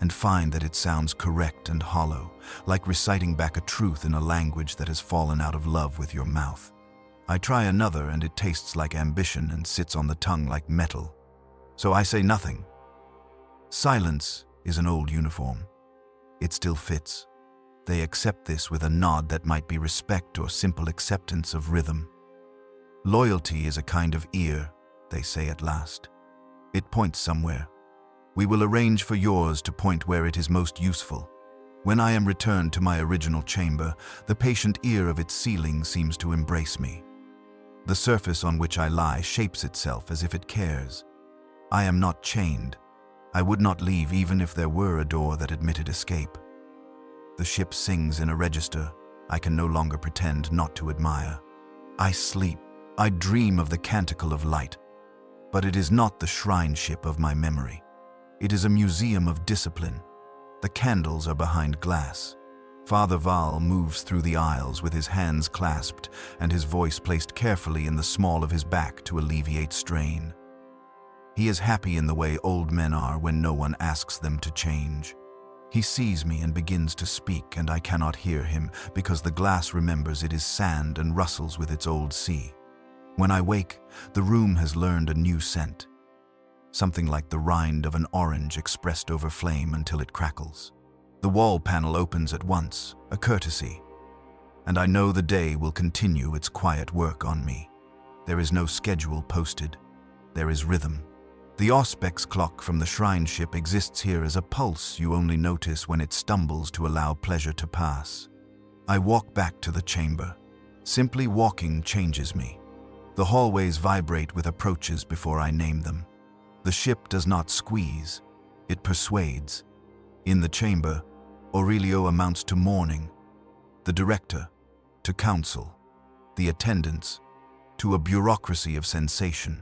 and find that it sounds correct and hollow, like reciting back a truth in a language that has fallen out of love with your mouth. I try another, and it tastes like ambition and sits on the tongue like metal. So I say nothing. Silence is an old uniform. It still fits. They accept this with a nod that might be respect or simple acceptance of rhythm. Loyalty is a kind of ear, they say at last. It points somewhere. We will arrange for yours to point where it is most useful. When I am returned to my original chamber, the patient ear of its ceiling seems to embrace me. The surface on which I lie shapes itself as if it cares. I am not chained. I would not leave even if there were a door that admitted escape. The ship sings in a register I can no longer pretend not to admire. I sleep. I dream of the canticle of light. But it is not the shrine ship of my memory. It is a museum of discipline. The candles are behind glass. Father Val moves through the aisles with his hands clasped and his voice placed carefully in the small of his back to alleviate strain. He is happy in the way old men are when no one asks them to change. He sees me and begins to speak, and I cannot hear him because the glass remembers it is sand and rustles with its old sea. When I wake, the room has learned a new scent. Something like the rind of an orange expressed over flame until it crackles. The wall panel opens at once, a courtesy, and I know the day will continue its quiet work on me. There is no schedule posted. There is rhythm. The auspex-clock from the shrine ship exists here as a pulse you only notice when it stumbles to allow pleasure to pass. I walk back to the chamber. Simply walking changes me. The hallways vibrate with approaches before I name them. The ship does not squeeze. It persuades. In the chamber, Aurelio amounts to mourning. The director, to counsel. The attendants, to a bureaucracy of sensation.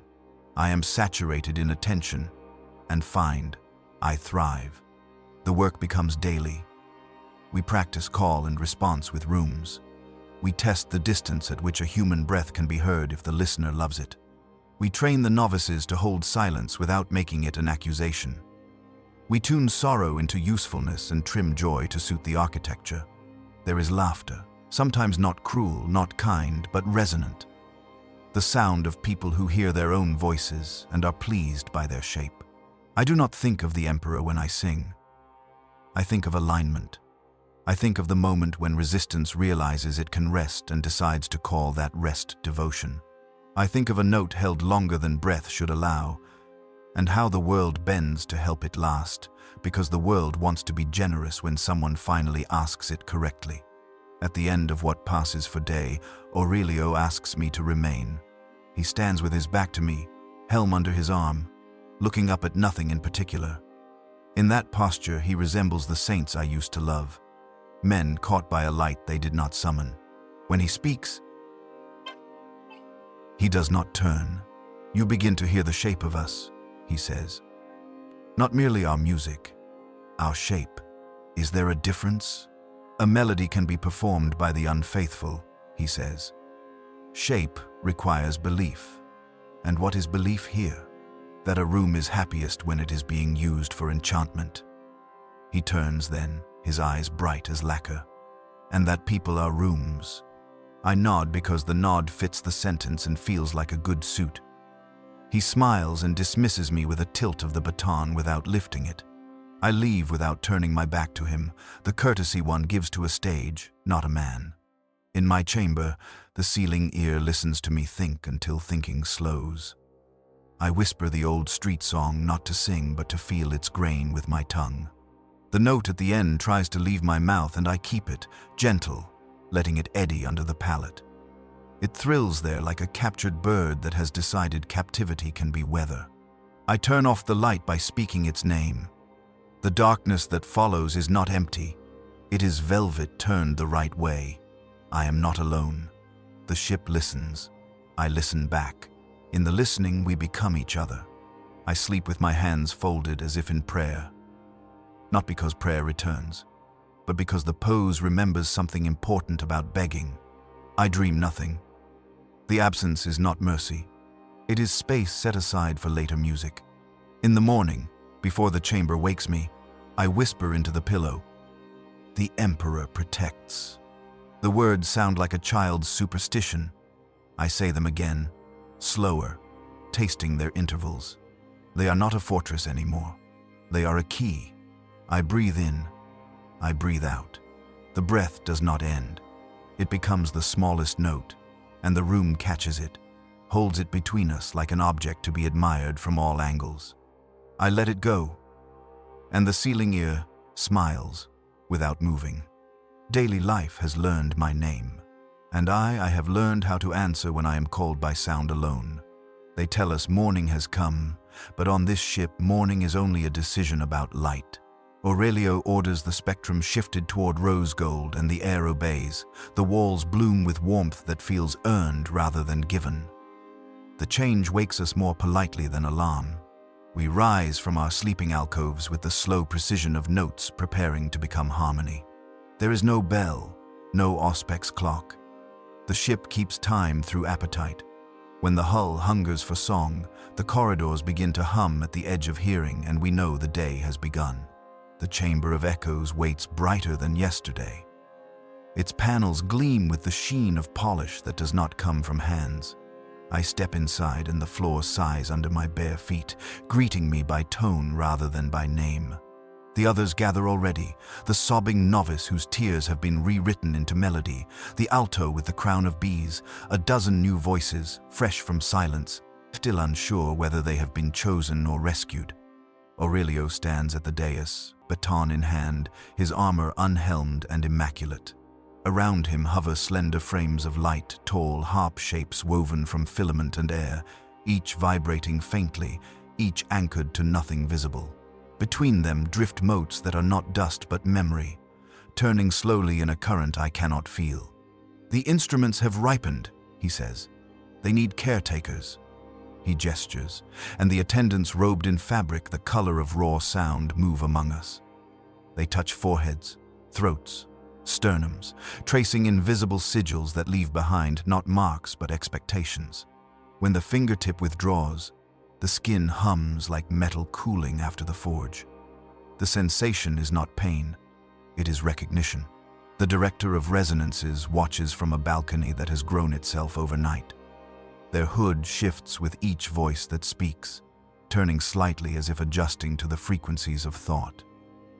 I am saturated in attention, and find I thrive. The work becomes daily. We practice call and response with rooms. We test the distance at which a human breath can be heard if the listener loves it. We train the novices to hold silence without making it an accusation. We tune sorrow into usefulness and trim joy to suit the architecture. There is laughter, sometimes not cruel, not kind, but resonant. The sound of people who hear their own voices and are pleased by their shape. I do not think of the emperor when I sing. I think of alignment. I think of the moment when resistance realizes it can rest and decides to call that rest devotion. I think of a note held longer than breath should allow, and how the world bends to help it last, because the world wants to be generous when someone finally asks it correctly. At the end of what passes for day, Aurelio asks me to remain. He stands with his back to me, helm under his arm, looking up at nothing in particular. In that posture, he resembles the saints I used to love, men caught by a light they did not summon. When he speaks, he does not turn. You begin to hear the shape of us, he says. Not merely our music, our shape. Is there a difference? A melody can be performed by the unfaithful, he says. Shape requires belief. And what is belief here? That a room is happiest when it is being used for enchantment. He turns then, his eyes bright as lacquer, and that people are rooms. I nod because the nod fits the sentence and feels like a good suit. He smiles and dismisses me with a tilt of the baton without lifting it. I leave without turning my back to him, the courtesy one gives to a stage, not a man. In my chamber, the ceiling ear listens to me think until thinking slows. I whisper the old street song not to sing but to feel its grain with my tongue. The note at the end tries to leave my mouth and I keep it, gentle, letting it eddy under the palate. It thrills there like a captured bird that has decided captivity can be weather. I turn off the light by speaking its name. The darkness that follows is not empty. It is velvet turned the right way. I am not alone. The ship listens. I listen back. In the listening, we become each other. I sleep with my hands folded as if in prayer. Not because prayer returns, but because the pose remembers something important about begging. I dream nothing. The absence is not mercy. It is space set aside for later music. In the morning, before the chamber wakes me, I whisper into the pillow, "The Emperor protects." The words sound like a child's superstition. I say them again, slower, tasting their intervals. They are not a fortress anymore. They are a key. I breathe in. I breathe out. The breath does not end. It becomes the smallest note, and the room catches it, holds it between us like an object to be admired from all angles. I let it go, and the ceiling ear smiles without moving. Daily life has learned my name, and I have learned how to answer when I am called by sound alone. They tell us morning has come, but on this ship morning is only a decision about light. Aurelio orders the spectrum shifted toward rose gold and the air obeys. The walls bloom with warmth that feels earned rather than given. The change wakes us more politely than alarm. We rise from our sleeping alcoves with the slow precision of notes preparing to become harmony. There is no bell, no auspex-clock. The ship keeps time through appetite. When the hull hungers for song, the corridors begin to hum at the edge of hearing and we know the day has begun. The chamber of echoes waits brighter than yesterday. Its panels gleam with the sheen of polish that does not come from hands. I step inside and the floor sighs under my bare feet, greeting me by tone rather than by name. The others gather already, the sobbing novice whose tears have been rewritten into melody, the alto with the crown of bees, a dozen new voices, fresh from silence, still unsure whether they have been chosen or rescued. Aurelio stands at the dais, baton in hand, his armor unhelmed and immaculate. Around him hover slender frames of light, tall harp shapes woven from filament and air, each vibrating faintly, each anchored to nothing visible. Between them drift motes that are not dust but memory, turning slowly in a current I cannot feel. "The instruments have ripened," he says. "They need caretakers." He gestures, and the attendants robed in fabric the color of raw sound move among us. They touch foreheads, throats, sternums, tracing invisible sigils that leave behind not marks but expectations. When the fingertip withdraws, the skin hums like metal cooling after the forge. The sensation is not pain, it is recognition. The director of resonances watches from a balcony that has grown itself overnight. Their hood shifts with each voice that speaks, turning slightly as if adjusting to the frequencies of thought.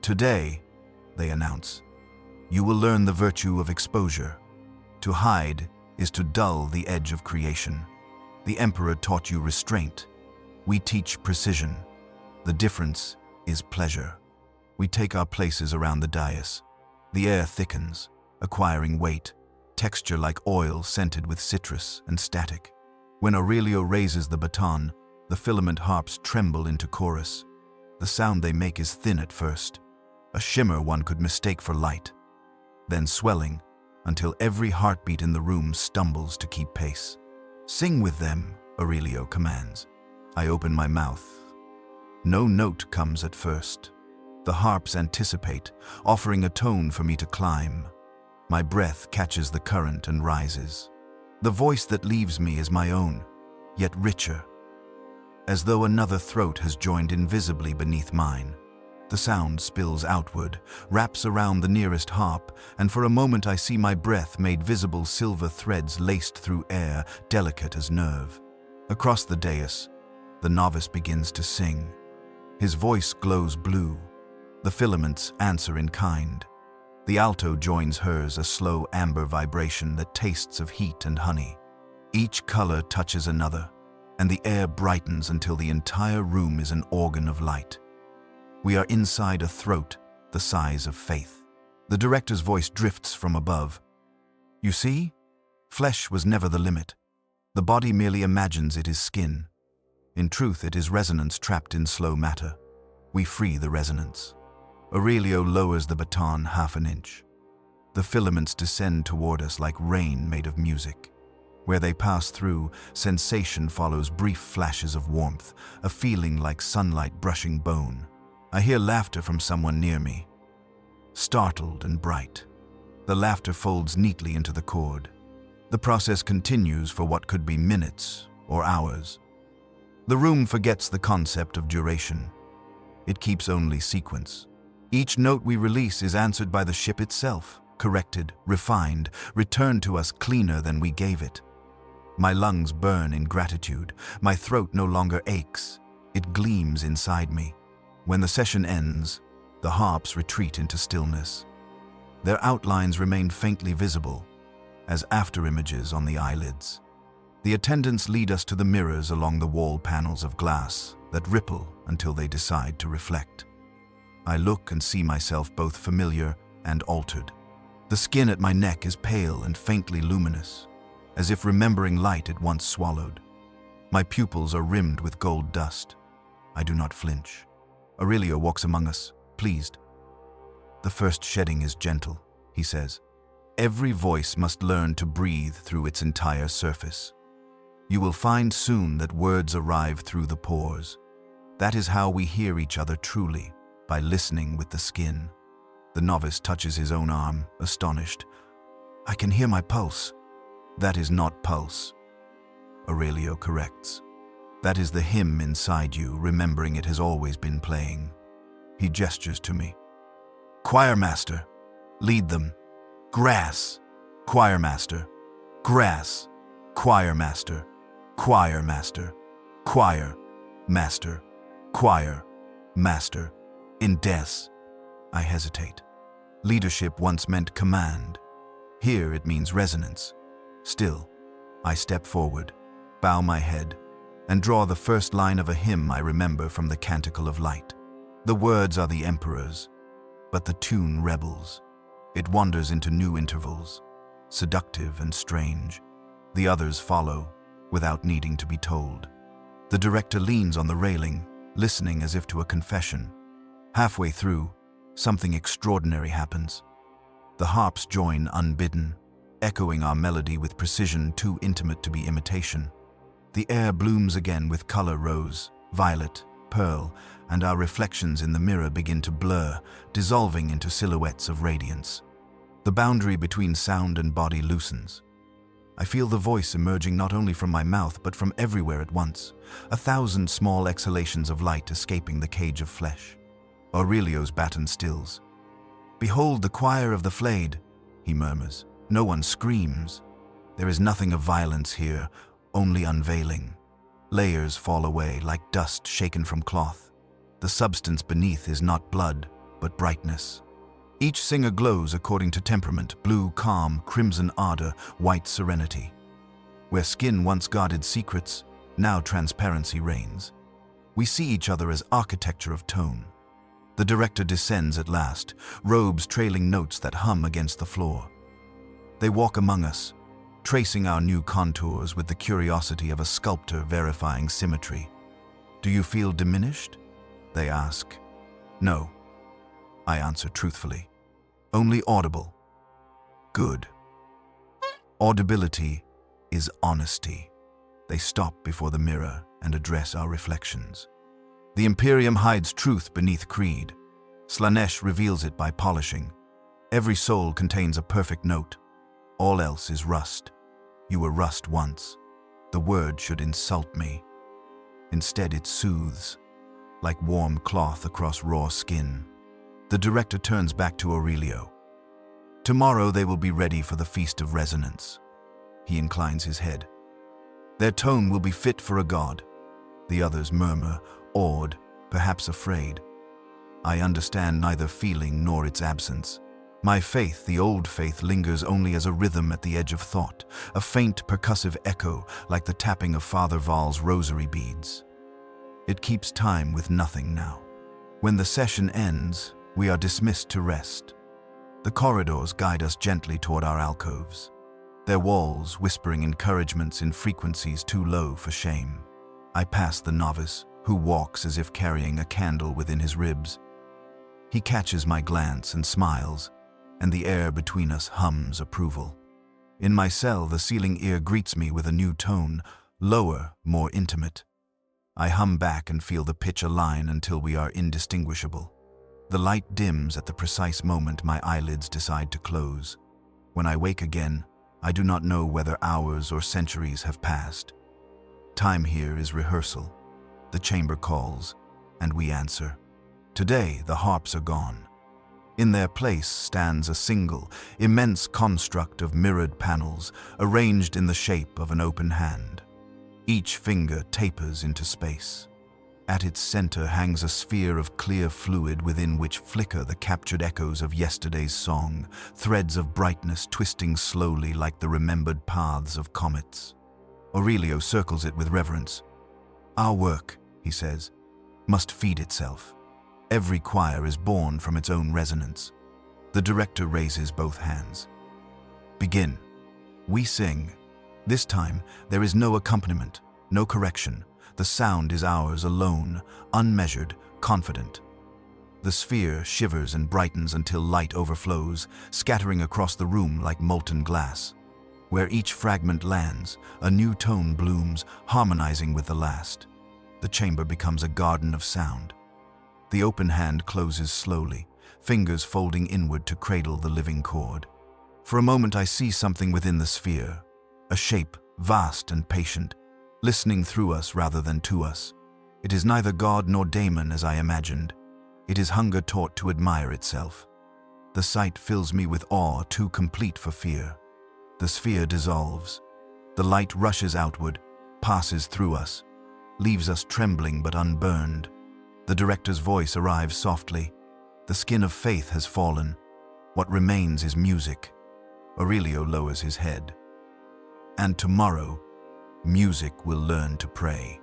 "Today," they announce, "you will learn the virtue of exposure. To hide is to dull the edge of creation. The Emperor taught you restraint. We teach precision. The difference is pleasure." We take our places around the dais. The air thickens, acquiring weight, texture like oil scented with citrus and static. When Aurelio raises the baton, the filament harps tremble into chorus. The sound they make is thin at first, a shimmer one could mistake for light, then swelling until every heartbeat in the room stumbles to keep pace. "Sing with them," Aurelio commands. I open my mouth. No note comes at first. The harps anticipate, offering a tone for me to climb. My breath catches the current and rises. The voice that leaves me is my own, yet richer, as though another throat has joined invisibly beneath mine. The sound spills outward, wraps around the nearest harp, and for a moment I see my breath made visible silver threads laced through air, delicate as nerve. Across the dais, the novice begins to sing. His voice glows blue. The filaments answer in kind. The alto joins hers, a slow amber vibration that tastes of heat and honey. Each color touches another, and the air brightens until the entire room is an organ of light. We are inside a throat the size of faith. The director's voice drifts from above. You see? Flesh was never the limit. The body merely imagines it is skin. In truth, it is resonance trapped in slow matter. We free the resonance. Aurelio lowers the baton half an inch. The filaments descend toward us like rain made of music. Where they pass through, sensation follows brief flashes of warmth, a feeling like sunlight brushing bone. I hear laughter from someone near me. Startled and bright. The laughter folds neatly into the chord. The process continues for what could be minutes or hours. The room forgets the concept of duration. It keeps only sequence. Each note we release is answered by the ship itself, corrected, refined, returned to us cleaner than we gave it. My lungs burn in gratitude. My throat no longer aches. It gleams inside me. When the session ends, the harps retreat into stillness. Their outlines remain faintly visible, as afterimages on the eyelids. The attendants lead us to the mirrors along the wall panels of glass that ripple until they decide to reflect. I look and see myself both familiar and altered. The skin at my neck is pale and faintly luminous, as if remembering light it once swallowed. My pupils are rimmed with gold dust. I do not flinch. Aurelio walks among us, pleased. The first shedding is gentle, he says. Every voice must learn to breathe through its entire surface. You will find soon that words arrive through the pores. That is how we hear each other truly, by listening with the skin. The novice touches his own arm, astonished. I can hear my pulse. That is not pulse. Aurelio corrects. That is the hymn inside you, remembering it has always been playing. He gestures to me. Choir master, lead them. Grass. Choir master. Grass. Choir master. Choir master. Choir. Master. Choir. Master. In des. I hesitate. Leadership once meant command. Here it means resonance. Still, I step forward, bow my head, and draw the first line of a hymn I remember from the Canticle of Light. The words are the Emperor's, but the tune rebels. It wanders into new intervals, seductive and strange. The others follow, without needing to be told. The director leans on the railing, listening as if to a confession. Halfway through, something extraordinary happens. The harps join unbidden, echoing our melody with precision too intimate to be imitation. The air blooms again with color rose, violet, pearl, and our reflections in the mirror begin to blur, dissolving into silhouettes of radiance. The boundary between sound and body loosens. I feel the voice emerging not only from my mouth but from everywhere at once, 1,000 small exhalations of light escaping the cage of flesh. Aurelio's baton stills. Behold the choir of the flayed, he murmurs. No one screams. There is nothing of violence here, only unveiling. Layers fall away like dust shaken from cloth. The substance beneath is not blood, but brightness. Each singer glows according to temperament, blue calm, crimson ardor, white serenity. Where skin once guarded secrets, now transparency reigns. We see each other as architecture of tone. The director descends at last, robes trailing notes that hum against the floor. They walk among us, tracing our new contours with the curiosity of a sculptor verifying symmetry. Do you feel diminished? They ask. No, I answer truthfully. Only audible. Good. Audibility is honesty. They stop before the mirror and address our reflections. The Imperium hides truth beneath creed. Slaanesh reveals it by polishing. Every soul contains a perfect note. All else is rust. You were rust once. The word should insult me. Instead, it soothes. like warm cloth across raw skin. The director turns back to Aurelio. Tomorrow they will be ready for the Feast of Resonance. He inclines his head. Their tone will be fit for a god. The others murmur, awed, perhaps afraid. I understand neither feeling nor its absence. My faith, the old faith, lingers only as a rhythm at the edge of thought, a faint percussive echo like the tapping of Father Val's rosary beads. It keeps time with nothing now. When the session ends, we are dismissed to rest. The corridors guide us gently toward our alcoves, their walls whispering encouragements in frequencies too low for shame. I pass the novice, who walks as if carrying a candle within his ribs. He catches my glance and smiles, and the air between us hums approval. In my cell, the ceiling ear greets me with a new tone, lower, more intimate. I hum back and feel the pitch align until we are indistinguishable. The light dims at the precise moment my eyelids decide to close. When I wake again, I do not know whether hours or centuries have passed. Time here is rehearsal. The chamber calls, and we answer. Today, the harps are gone. In their place stands a single, immense construct of mirrored panels, arranged in the shape of an open hand. Each finger tapers into space. At its center hangs a sphere of clear fluid within which flicker the captured echoes of yesterday's song, threads of brightness twisting slowly like the remembered paths of comets. Aurelio circles it with reverence. Our work, he says, must feed itself. Every choir is born from its own resonance. The director raises both hands. Begin. We sing. This time, there is no accompaniment, no correction. The sound is ours alone, unmeasured, confident. The sphere shivers and brightens until light overflows, scattering across the room like molten glass. Where each fragment lands, a new tone blooms, harmonizing with the last. The chamber becomes a garden of sound. The open hand closes slowly, fingers folding inward to cradle the living chord. For a moment I see something within the sphere, a shape, vast and patient, listening through us rather than to us. It is neither god nor daemon as I imagined. It is hunger taught to admire itself. The sight fills me with awe too complete for fear. The sphere dissolves. The light rushes outward, passes through us, leaves us trembling but unburned. The director's voice arrives softly. The skin of faith has fallen. What remains is music. Aurelio lowers his head. And tomorrow, music will learn to pray.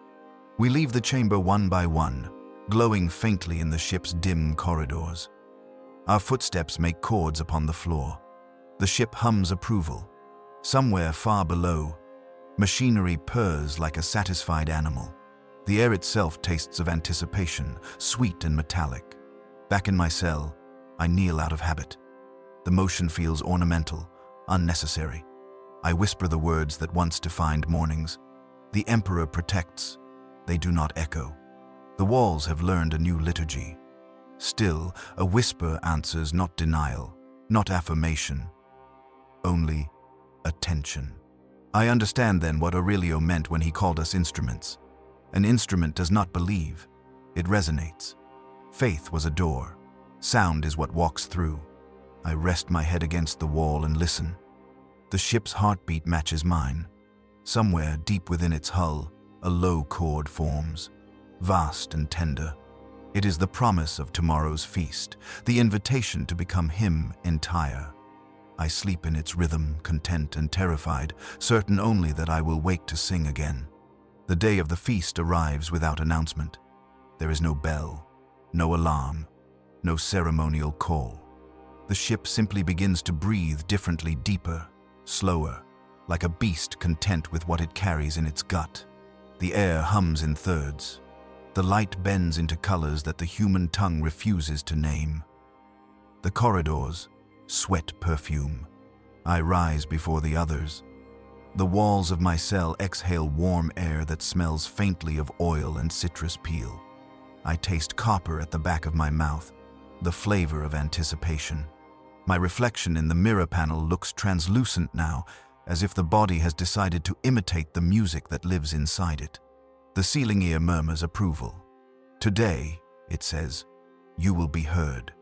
We leave the chamber one by one, glowing faintly in the ship's dim corridors. Our footsteps make chords upon the floor. The ship hums approval. Somewhere far below, machinery purrs like a satisfied animal. The air itself tastes of anticipation, sweet and metallic. Back in my cell, I kneel out of habit. The motion feels ornamental, unnecessary. I whisper the words that once defined mornings. The Emperor protects. They do not echo. The walls have learned a new liturgy. Still, a whisper answers not denial, not affirmation, only attention. I understand then what Aurelio meant when he called us instruments. An instrument does not believe, it resonates. Faith was a door. Sound is what walks through. I rest my head against the wall and listen. The ship's heartbeat matches mine. Somewhere deep within its hull, a low chord forms, vast and tender. It is the promise of tomorrow's feast, the invitation to become him entire. I sleep in its rhythm, content and terrified, certain only that I will wake to sing again. The day of the feast arrives without announcement. There is no bell, no alarm, no ceremonial call. The ship simply begins to breathe differently, deeper, slower, like a beast content with what it carries in its gut. The air hums in thirds. The light bends into colors that the human tongue refuses to name. The corridors, sweat perfume. I rise before the others. The walls of my cell exhale warm air that smells faintly of oil and citrus peel. I taste copper at the back of my mouth, the flavor of anticipation. My reflection in the mirror panel looks translucent now, as if the body has decided to imitate the music that lives inside it. The ceiling ear murmurs approval. Today, it says, you will be heard.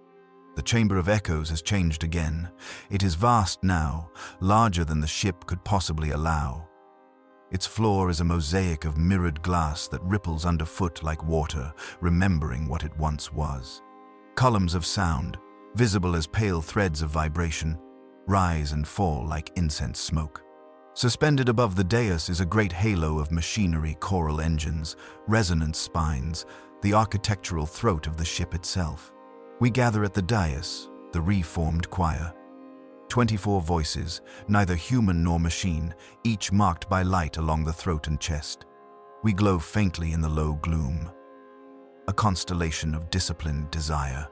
The Chamber of Echoes has changed again. It is vast now, larger than the ship could possibly allow. Its floor is a mosaic of mirrored glass that ripples underfoot like water, remembering what it once was. Columns of sound, visible as pale threads of vibration, rise and fall like incense smoke. Suspended above the dais is a great halo of machinery, choral engines, resonance spines, the architectural throat of the ship itself. We gather at the dais, the reformed choir. 24 voices, neither human nor machine, each marked by light along the throat and chest. We glow faintly in the low gloom. A constellation of disciplined desire.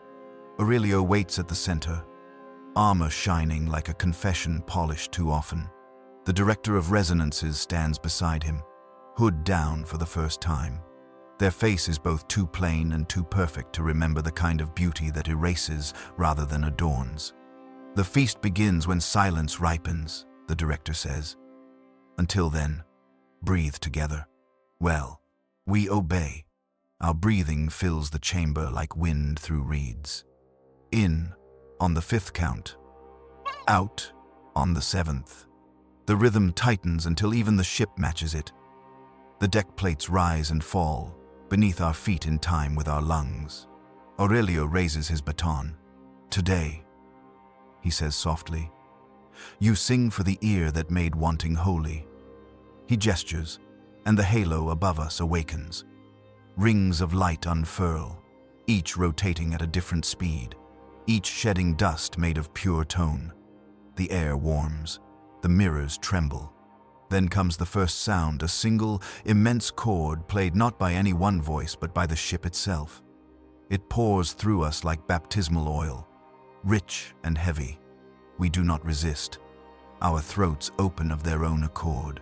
Aurelio waits at the center, armor shining like a confession polished too often. The director of resonances stands beside him, hood down for the first time. Their face is both too plain and too perfect to remember the kind of beauty that erases rather than adorns. The feast begins when silence ripens, the director says. Until then, breathe together. Well, we obey. Our breathing fills the chamber like wind through reeds. In, on the 5th count. Out, on the 7th. The rhythm tightens until even the ship matches it. The deck plates rise and fall, beneath our feet in time with our lungs. Aurelio raises his baton. Today, he says softly, you sing for the ear that made wanting holy. He gestures, and the halo above us awakens. Rings of light unfurl, each rotating at a different speed, each shedding dust made of pure tone. The air warms, the mirrors tremble. Then comes the first sound, a single, immense chord played not by any one voice but by the ship itself. It pours through us like baptismal oil, rich and heavy. We do not resist. Our throats open of their own accord.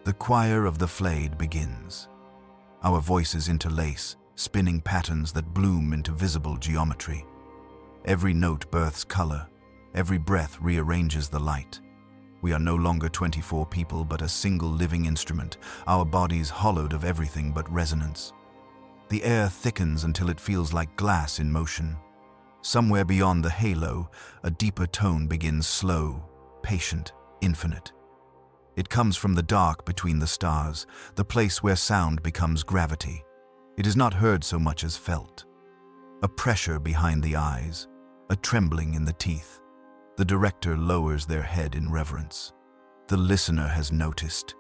The choir of the flayed begins. Our voices interlace, spinning patterns that bloom into visible geometry. Every note births color. Every breath rearranges the light. We are no longer 24 people, but a single living instrument, our bodies hollowed of everything but resonance. The air thickens until it feels like glass in motion. Somewhere beyond the halo, a deeper tone begins, slow, patient, infinite. It comes from the dark between the stars, the place where sound becomes gravity. It is not heard so much as felt. A pressure behind the eyes, a trembling in the teeth. The director lowers their head in reverence. The listener has noticed.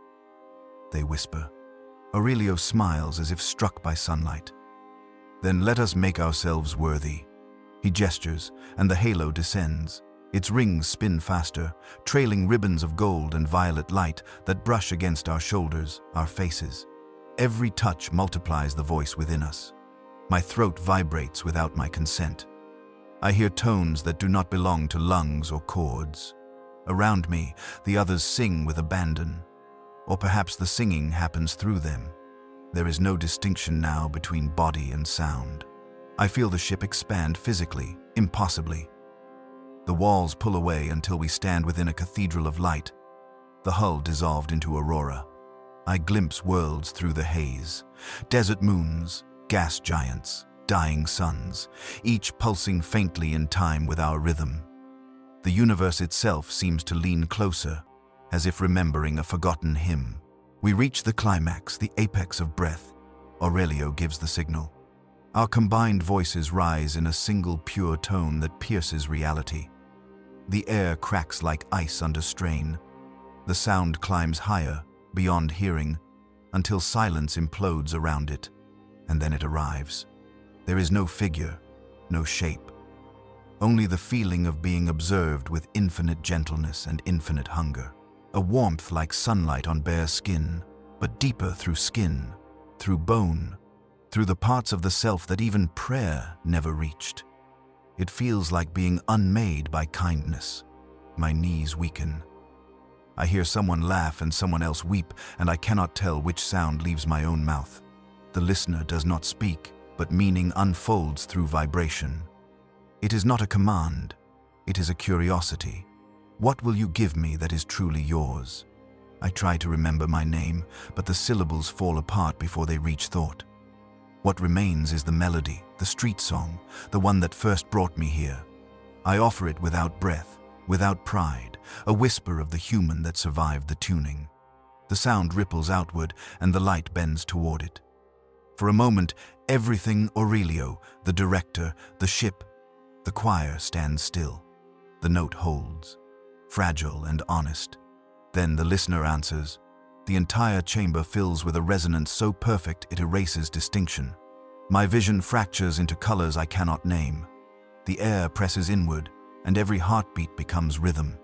They whisper. Aurelio smiles as if struck by sunlight. Then let us make ourselves worthy. He gestures, and the halo descends. Its rings spin faster, trailing ribbons of gold and violet light that brush against our shoulders, our faces. Every touch multiplies the voice within us. My throat vibrates without my consent. I hear tones that do not belong to lungs or chords. Around me, the others sing with abandon. Or perhaps the singing happens through them. There is no distinction now between body and sound. I feel the ship expand physically, impossibly. The walls pull away until we stand within a cathedral of light, the hull dissolved into aurora. I glimpse worlds through the haze, desert moons, gas giants, dying suns, each pulsing faintly in time with our rhythm. The universe itself seems to lean closer, as if remembering a forgotten hymn. We reach the climax, the apex of breath. Aurelio gives the signal. Our combined voices rise in a single pure tone that pierces reality. The air cracks like ice under strain. The sound climbs higher, beyond hearing, until silence implodes around it, and then it arrives. There is no figure, no shape. Only the feeling of being observed with infinite gentleness and infinite hunger. A warmth like sunlight on bare skin, but deeper through skin, through bone, through the parts of the self that even prayer never reached. It feels like being unmade by kindness. My knees weaken. I hear someone laugh and someone else weep, and I cannot tell which sound leaves my own mouth. The listener does not speak, but meaning unfolds through vibration. It is not a command, it is a curiosity. What will you give me that is truly yours? I try to remember my name, but the syllables fall apart before they reach thought. What remains is the melody, the street song, the one that first brought me here. I offer it without breath, without pride, a whisper of the human that survived the tuning. The sound ripples outward and the light bends toward it. For a moment, everything Aurelio, the director, the ship, the choir stands still. The note holds, fragile and honest. Then the listener answers. The entire chamber fills with a resonance so perfect it erases distinction. My vision fractures into colors I cannot name. The air presses inward, and every heartbeat becomes rhythm.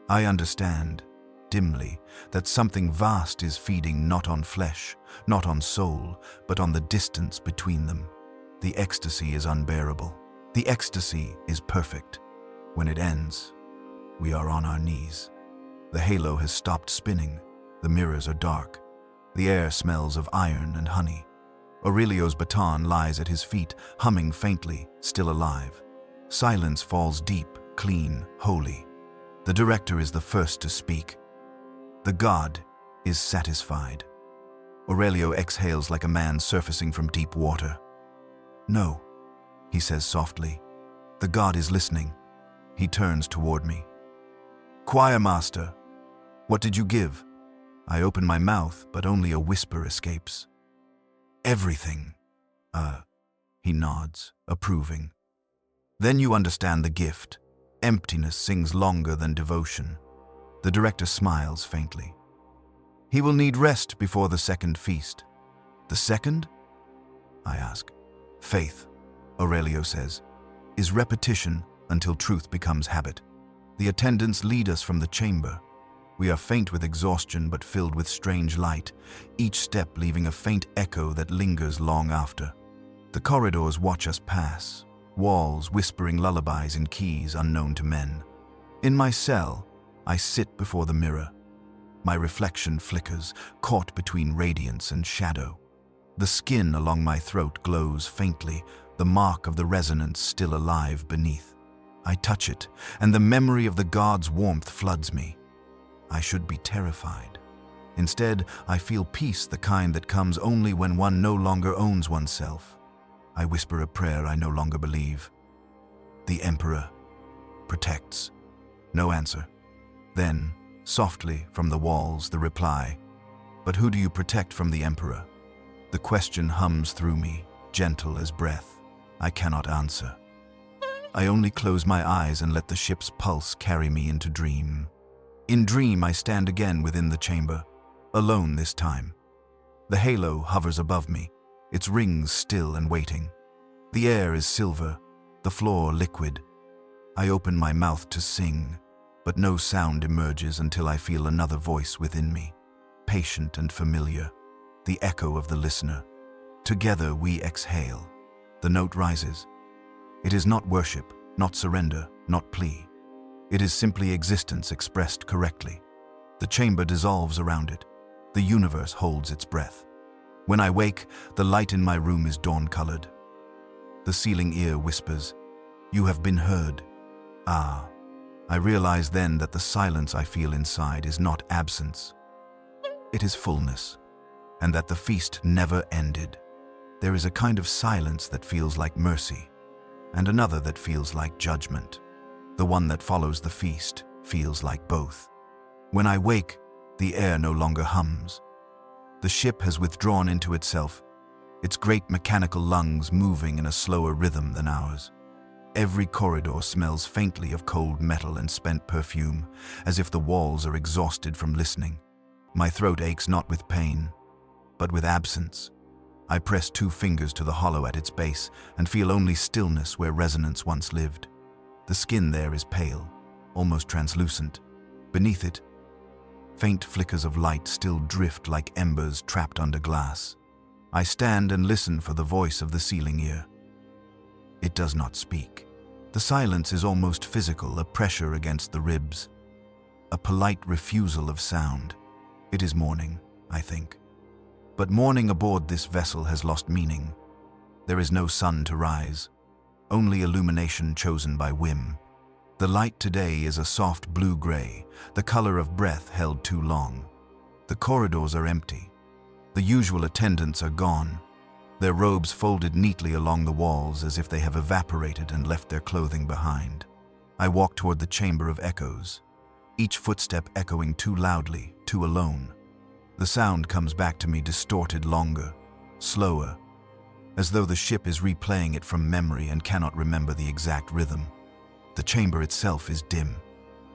I understand, dimly, that something vast is feeding not on flesh, not on soul, but on the distance between them. The ecstasy is unbearable. The ecstasy is perfect. When it ends, we are on our knees. The halo has stopped spinning. The mirrors are dark. The air smells of iron and honey. Aurelio's baton lies at his feet, humming faintly, still alive. Silence falls deep, clean, holy. The director is the first to speak. The god is satisfied. Aurelio exhales like a man surfacing from deep water. No, he says softly. The god is listening. He turns toward me. Choir master, what did you give? I open my mouth, but only a whisper escapes. Everything. He nods, approving. Then you understand the gift. Emptiness sings longer than devotion. The director smiles faintly. He will need rest before the second feast. The second? I ask. Faith, Aurelio says, is repetition until truth becomes habit. The attendants lead us from the chamber. We are faint with exhaustion but filled with strange light, each step leaving a faint echo that lingers long after. The corridors watch us pass, walls whispering lullabies in keys unknown to men. In my cell, I sit before the mirror. My reflection flickers, caught between radiance and shadow. The skin along my throat glows faintly, the mark of the resonance still alive beneath. I touch it, and the memory of the god's warmth floods me. I should be terrified. Instead, I feel peace, the kind that comes only when one no longer owns oneself. I whisper a prayer I no longer believe. The Emperor protects. No answer. Then, softly from the walls, the reply. But who do you protect from the Emperor? The question hums through me, gentle as breath. I cannot answer. I only close my eyes and let the ship's pulse carry me into dream. In dream, I stand again within the chamber, alone this time. The halo hovers above me, its rings still and waiting. The air is silver, the floor liquid. I open my mouth to sing, but no sound emerges until I feel another voice within me, patient and familiar, the echo of the listener. Together we exhale. The note rises. It is not worship, not surrender, not plea. It is simply existence expressed correctly. The chamber dissolves around it. The universe holds its breath. When I wake, the light in my room is dawn-colored. The ceiling ear whispers, "You have been heard." Ah, I realize then that the silence I feel inside is not absence. It is fullness, and that the feast never ended. There is a kind of silence that feels like mercy, and another that feels like judgment. The one that follows the feast feels like both. When I wake, the air no longer hums. The ship has withdrawn into itself, its great mechanical lungs moving in a slower rhythm than ours. Every corridor smells faintly of cold metal and spent perfume, as if the walls are exhausted from listening. My throat aches not with pain, but with absence. I press 2 fingers to the hollow at its base and feel only stillness where resonance once lived. The skin there is pale, almost translucent. Beneath it, faint flickers of light still drift like embers trapped under glass. I stand and listen for the voice of the ceiling ear. It does not speak. The silence is almost physical, a pressure against the ribs, a polite refusal of sound. It is morning, I think. But morning aboard this vessel has lost meaning. There is no sun to rise, only illumination chosen by whim. The light today is a soft blue-gray, the color of breath held too long. The corridors are empty. The usual attendants are gone. their robes folded neatly along the walls as if they have evaporated and left their clothing behind. I walk toward the chamber of echoes, each footstep echoing too loudly, too alone. The sound comes back to me distorted, longer, slower, as though the ship is replaying it from memory and cannot remember the exact rhythm. The chamber itself is dim.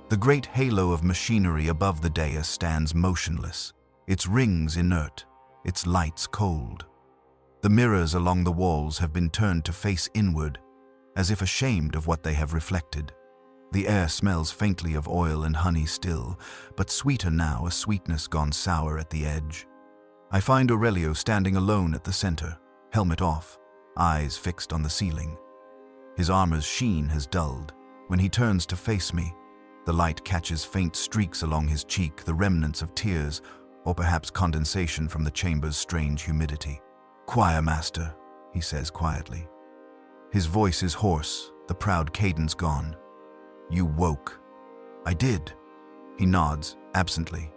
The great halo of machinery above the dais stands motionless, its rings inert, its lights cold. The mirrors along the walls have been turned to face inward, as if ashamed of what they have reflected. The air smells faintly of oil and honey still, but sweeter now, a sweetness gone sour at the edge. I find Aurelio standing alone at the center, helmet off, eyes fixed on the ceiling. His armor's sheen has dulled. When he turns to face me, the light catches faint streaks along his cheek, the remnants of tears, or perhaps condensation from the chamber's strange humidity. "Choir master," he says quietly. His voice is hoarse, the proud cadence gone. "You woke." "I did." He nods, absently.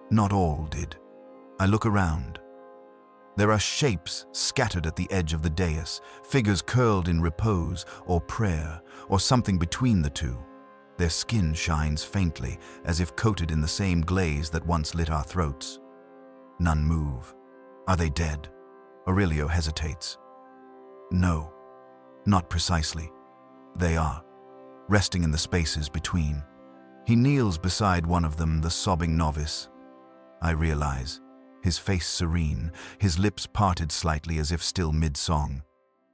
Not all did. I look around. There are shapes scattered at the edge of the dais, figures curled in repose or prayer, or something between the two. Their skin shines faintly, as if coated in the same glaze that once lit our throats. None move. Are they dead? Aurelio hesitates. No, not precisely. They are, resting in the spaces between. He kneels beside one of them, the sobbing novice. I realize, his face serene, his lips parted slightly as if still mid-song.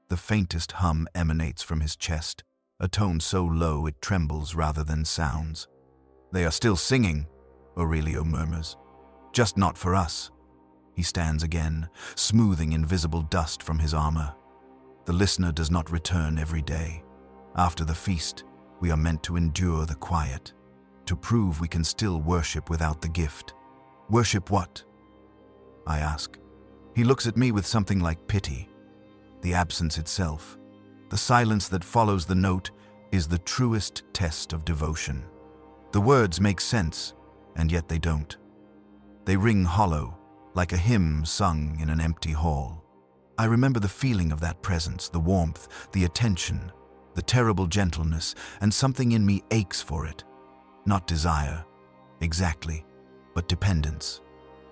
The faintest hum emanates from his chest, a tone so low it trembles rather than sounds. "They are still singing," Aurelio murmurs. "Just not for us." He stands again, smoothing invisible dust from his armor. The listener does not return every day. After the feast, we are meant to endure the quiet, to prove we can still worship without the gift. "Worship what?" I ask. He looks at me with something like pity. The absence itself, the silence that follows the note, is the truest test of devotion. The words make sense, and yet they don't. They ring hollow, like a hymn sung in an empty hall. I remember the feeling of that presence, the warmth, the attention, the terrible gentleness, and something in me aches for it. Not desire, exactly, but dependence.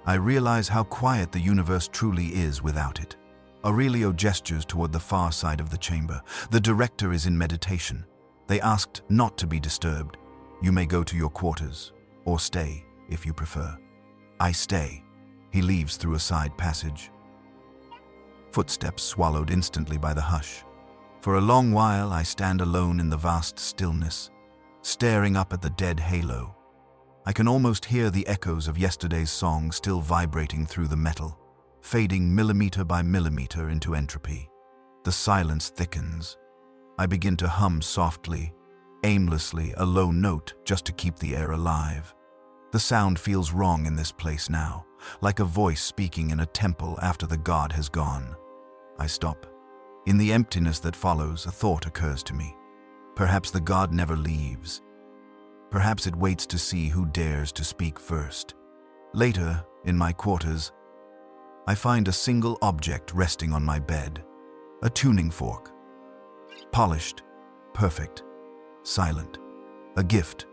I realize how quiet the universe truly is without it. Aurelio gestures toward the far side of the chamber. The director is in meditation. They asked not to be disturbed. "You may go to your quarters, or stay, if you prefer." I stay. He leaves through a side passage. Footsteps swallowed instantly by the hush. For a long while I stand alone in the vast stillness, staring up at the dead halo. I can almost hear the echoes of yesterday's song still vibrating through the metal, fading millimeter by millimeter into entropy. The silence thickens. I begin to hum softly, aimlessly, a low note just to keep the air alive. The sound feels wrong in this place now, like a voice speaking in a temple after the god has gone. I stop. In the emptiness that follows, a thought occurs to me. Perhaps the god never leaves. Perhaps it waits to see who dares to speak first. Later, in my quarters, I find a single object resting on my bed. A tuning fork. Polished, perfect, silent. A gift,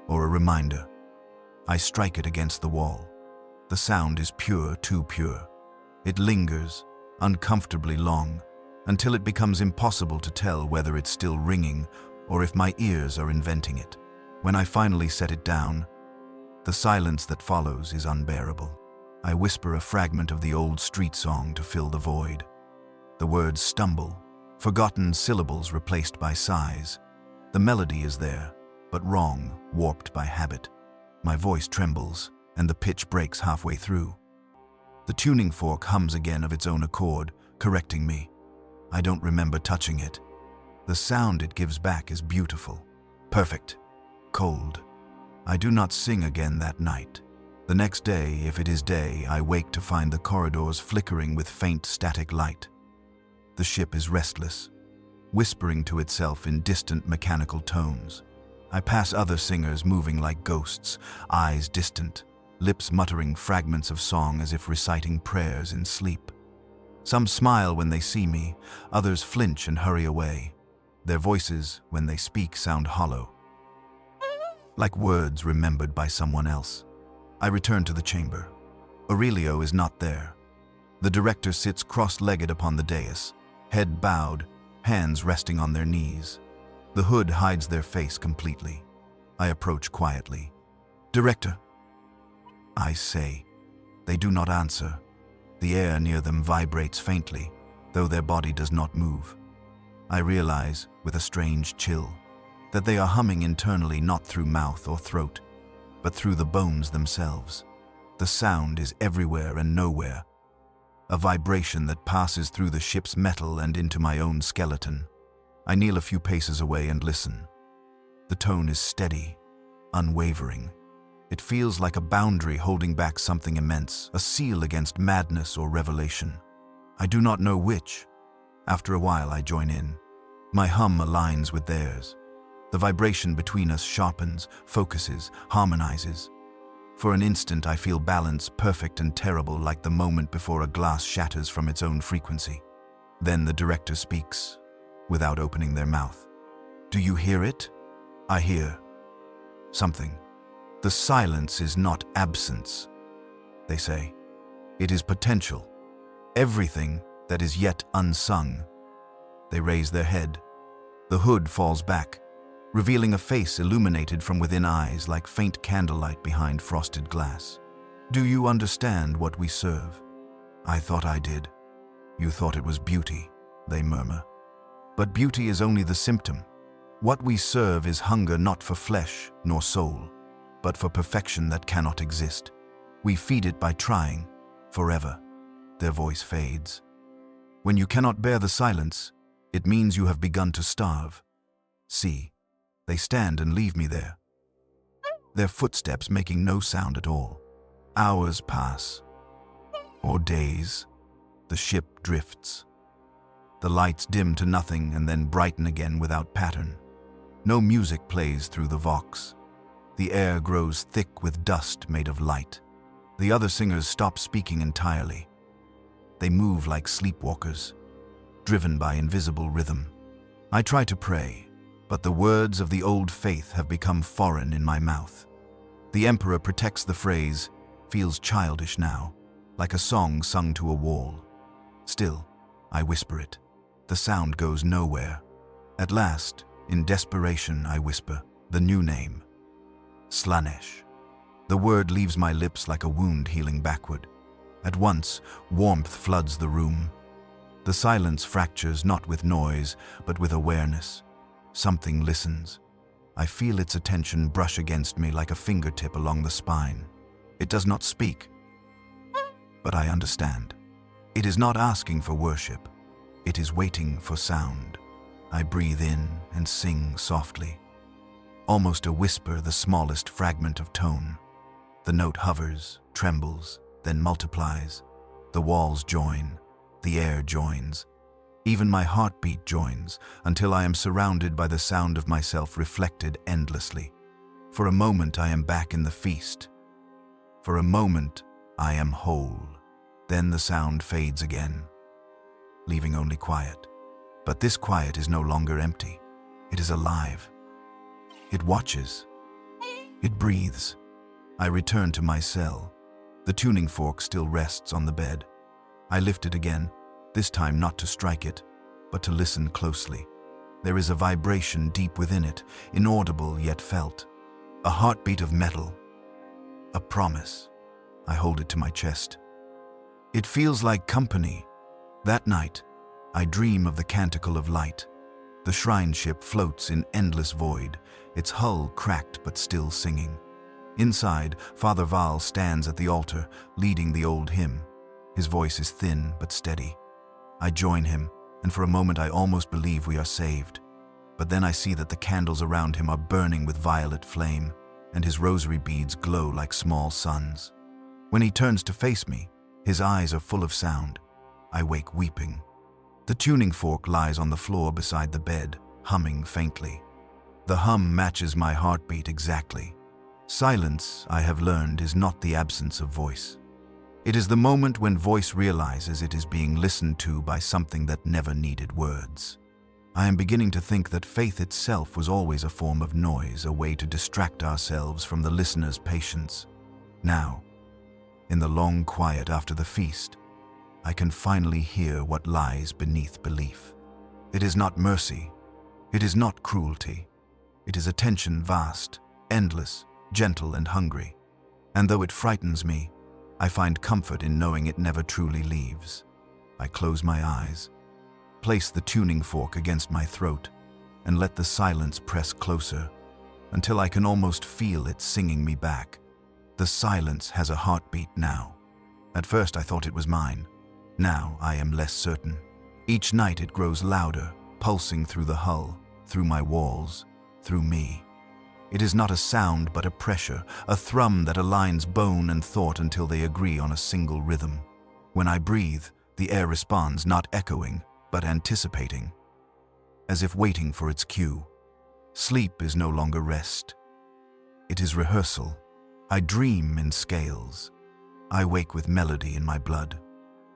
or a reminder. I strike it against the wall. The sound is pure, too pure. It lingers, uncomfortably long, until it becomes impossible to tell whether it's still ringing or if my ears are inventing it. When I finally set it down, the silence that follows is unbearable. I whisper a fragment of the old street song to fill the void. The words stumble, forgotten syllables replaced by sighs. The melody is there, but wrong, warped by habit. My voice trembles, and the pitch breaks halfway through. The tuning fork hums again of its own accord, correcting me. I don't remember touching it. The sound it gives back is beautiful, perfect, cold. I do not sing again that night. The next day, if it is day, I wake to find the corridors flickering with faint static light. The ship is restless, whispering to itself in distant mechanical tones. I pass other singers moving like ghosts, eyes distant, lips muttering fragments of song as if reciting prayers in sleep. Some smile when they see me, others flinch and hurry away. Their voices, when they speak, sound hollow, like words remembered by someone else. I return to the chamber. Aurelio is not there. The director sits cross-legged upon the dais, head bowed, hands resting on their knees. The hood hides their face completely. I approach quietly. "Director," I say. They do not answer. The air near them vibrates faintly, though their body does not move. I realize, with a strange chill, that they are humming internally, not through mouth or throat, but through the bones themselves. The sound is everywhere and nowhere, a vibration that passes through the ship's metal and into my own skeleton. I kneel a few paces away and listen. The tone is steady, unwavering. It feels like a boundary holding back something immense, a seal against madness or revelation. I do not know which. After a while, I join in. My hum aligns with theirs. The vibration between us sharpens, focuses, harmonizes. For an instant, I feel balance, perfect and terrible, like the moment before a glass shatters from its own frequency. Then the director speaks, without opening their mouth. "Do you hear it?" I hear something. "The silence is not absence," they say. "It is potential. Everything that is yet unsung." They raise their head. The hood falls back, revealing a face illuminated from within, eyes like faint candlelight behind frosted glass. "Do you understand what we serve?" "I thought I did." "You thought it was beauty," they murmur. "But beauty is only the symptom. What we serve is hunger not for flesh nor soul, but for perfection that cannot exist. We feed it by trying, forever." Their voice fades. "When you cannot bear the silence, it means you have begun to starve. See." They stand and leave me there, their footsteps making no sound at all. Hours pass, or days. The ship drifts. The lights dim to nothing and then brighten again without pattern. No music plays through the vox. The air grows thick with dust made of light. The other singers stop speaking entirely. They move like sleepwalkers, driven by invisible rhythm. I try to pray, but the words of the old faith have become foreign in my mouth. The emperor protects the phrase, feels childish now, like a song sung to a wall. Still, I whisper it. The sound goes nowhere. At last, in desperation, I whisper the new name, Slaanesh. The word leaves my lips like a wound healing backward. At once, warmth floods the room. The silence fractures not with noise, but with awareness. Something listens. I feel its attention brush against me like a fingertip along the spine. It does not speak, but I understand. It is not asking for worship. It is waiting for sound. I breathe in and sing softly. Almost a whisper, the smallest fragment of tone. The note hovers, trembles, then multiplies. The walls join. The air joins. Even my heartbeat joins, until I am surrounded by the sound of myself reflected endlessly. For a moment I am back in the feast. For a moment I am whole. Then the sound fades again, leaving only quiet. But this quiet is no longer empty. It is alive. It watches. It breathes. I return to my cell. The tuning fork still rests on the bed. I lift it again, this time not to strike it, but to listen closely. There is a vibration deep within it, inaudible yet felt. A heartbeat of metal. A promise. I hold it to my chest. It feels like company. That night, I dream of the canticle of light. The shrine ship floats in endless void, its hull cracked but still singing. Inside, Father Val stands at the altar, leading the old hymn. His voice is thin but steady. I join him, and for a moment I almost believe we are saved. But then I see that the candles around him are burning with violet flame, and his rosary beads glow like small suns. When he turns to face me, his eyes are full of sound. I wake weeping. The tuning fork lies on the floor beside the bed, humming faintly. The hum matches my heartbeat exactly. Silence, I have learned, is not the absence of voice. It is the moment when voice realizes it is being listened to by something that never needed words. I am beginning to think that faith itself was always a form of noise, a way to distract ourselves from the listener's patience. Now, in the long quiet after the feast, I can finally hear what lies beneath belief. It is not mercy. It is not cruelty. It is attention vast, endless, gentle and hungry. And though it frightens me, I find comfort in knowing it never truly leaves. I close my eyes, place the tuning fork against my throat, and let the silence press closer, until I can almost feel it singing me back. The silence has a heartbeat now. At first I thought it was mine. Now I am less certain. Each night it grows louder, pulsing through the hull, through my walls, through me. It is not a sound but a pressure, a thrum that aligns bone and thought until they agree on a single rhythm. When I breathe, the air responds, not echoing, but anticipating, as if waiting for its cue. Sleep is no longer rest. It is rehearsal. I dream in scales. I wake with melody in my blood.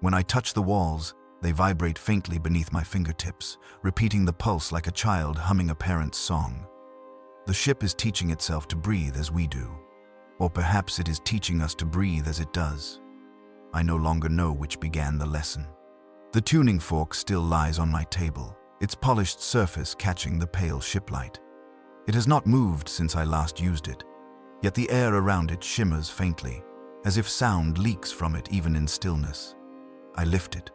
When I touch the walls, they vibrate faintly beneath my fingertips, repeating the pulse like a child humming a parent's song. The ship is teaching itself to breathe as we do, or perhaps it is teaching us to breathe as it does. I no longer know which began the lesson. The tuning fork still lies on my table, its polished surface catching the pale shiplight. It has not moved since I last used it, yet the air around it shimmers faintly, as if sound leaks from it even in stillness. I lift it,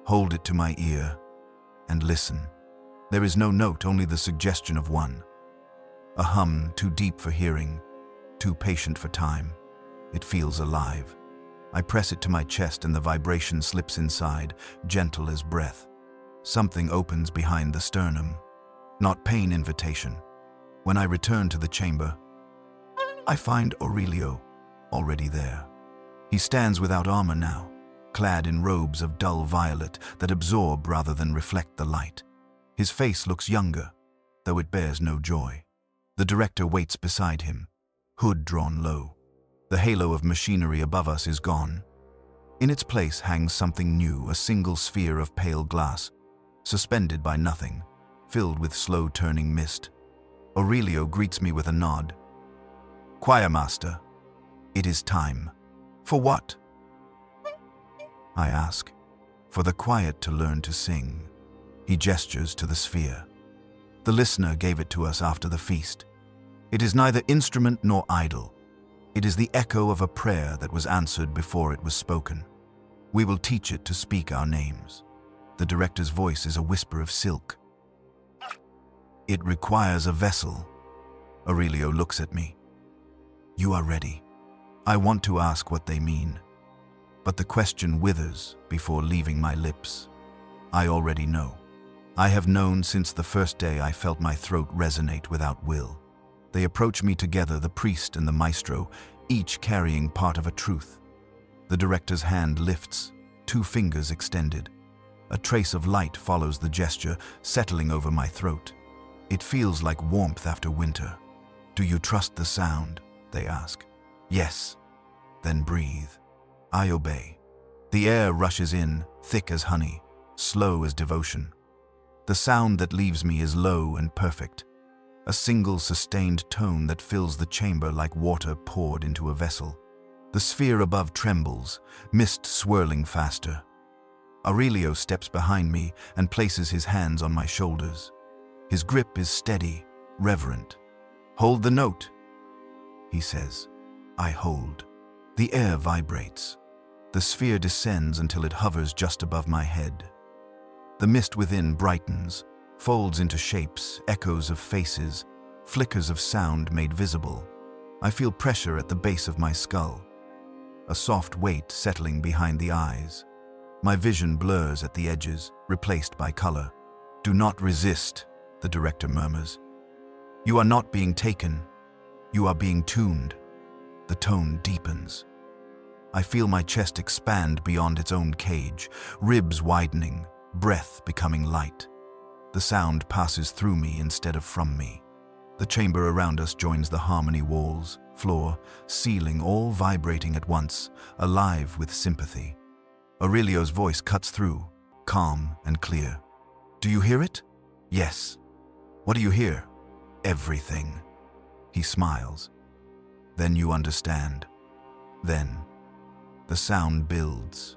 hold it to my ear, and listen. There is no note, only the suggestion of one. A hum too deep for hearing, too patient for time. It feels alive. I press it to my chest and the vibration slips inside, gentle as breath. Something opens behind the sternum. Not pain invitation. When I return to the chamber, I find Aurelio already there. He stands without armor now, clad in robes of dull violet that absorb rather than reflect the light. His face looks younger, though it bears no joy. The director waits beside him, hood drawn low. The halo of machinery above us is gone. In its place hangs something new, a single sphere of pale glass, suspended by nothing, filled with slow-turning mist. Aurelio greets me with a nod. "Choir master, it is time." "For what?" I ask. "For the quiet to learn to sing." He gestures to the sphere. The listener gave it to us after the feast. It is neither instrument nor idol. It is the echo of a prayer that was answered before it was spoken. We will teach it to speak our names. The director's voice is a whisper of silk. "It requires a vessel." Aurelio looks at me. "You are ready." I want to ask what they mean, but the question withers before leaving my lips. I already know. I have known since the first day I felt my throat resonate without will. They approach me together, the priest and the maestro, each carrying part of a truth. The director's hand lifts, 2 fingers extended. A trace of light follows the gesture, settling over my throat. It feels like warmth after winter. "Do you trust the sound?" they ask. "Yes." "Then breathe." I obey. The air rushes in, thick as honey, slow as devotion. The sound that leaves me is low and perfect, a single sustained tone that fills the chamber like water poured into a vessel. The sphere above trembles, mist swirling faster. Aurelio steps behind me and places his hands on my shoulders. His grip is steady, reverent. "Hold the note," he says. I hold. The air vibrates. The sphere descends until it hovers just above my head. The mist within brightens, folds into shapes, echoes of faces, flickers of sound made visible. I feel pressure at the base of my skull, a soft weight settling behind the eyes. My vision blurs at the edges, replaced by color. "Do not resist," the director murmurs. "You are not being taken. You are being tuned." The tone deepens. I feel my chest expand beyond its own cage, ribs widening, breath becoming light. The sound passes through me instead of from me. The chamber around us joins the harmony, walls, floor, ceiling, all vibrating at once, alive with sympathy. Aurelio's voice cuts through, calm and clear. "Do you hear it?" "Yes." "What do you hear?" "Everything." He smiles. "Then you understand." Then, the sound builds.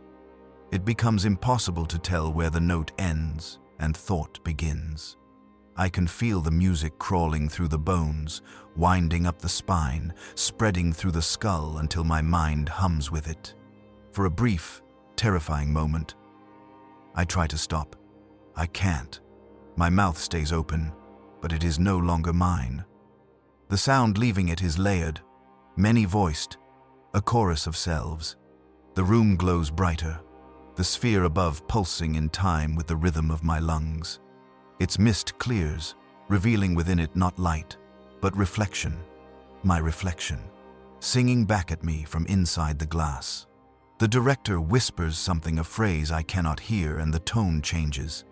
It becomes impossible to tell where the note ends and thought begins. I can feel the music crawling through the bones, winding up the spine, spreading through the skull until my mind hums with it. For a brief, terrifying moment, I try to stop. I can't. My mouth stays open, but it is no longer mine. The sound leaving it is layered, many-voiced, a chorus of selves. The room glows brighter, the sphere above pulsing in time with the rhythm of my lungs. Its mist clears, revealing within it not light, but reflection, my reflection, singing back at me from inside the glass. The director whispers something, a phrase I cannot hear, and the tone changes.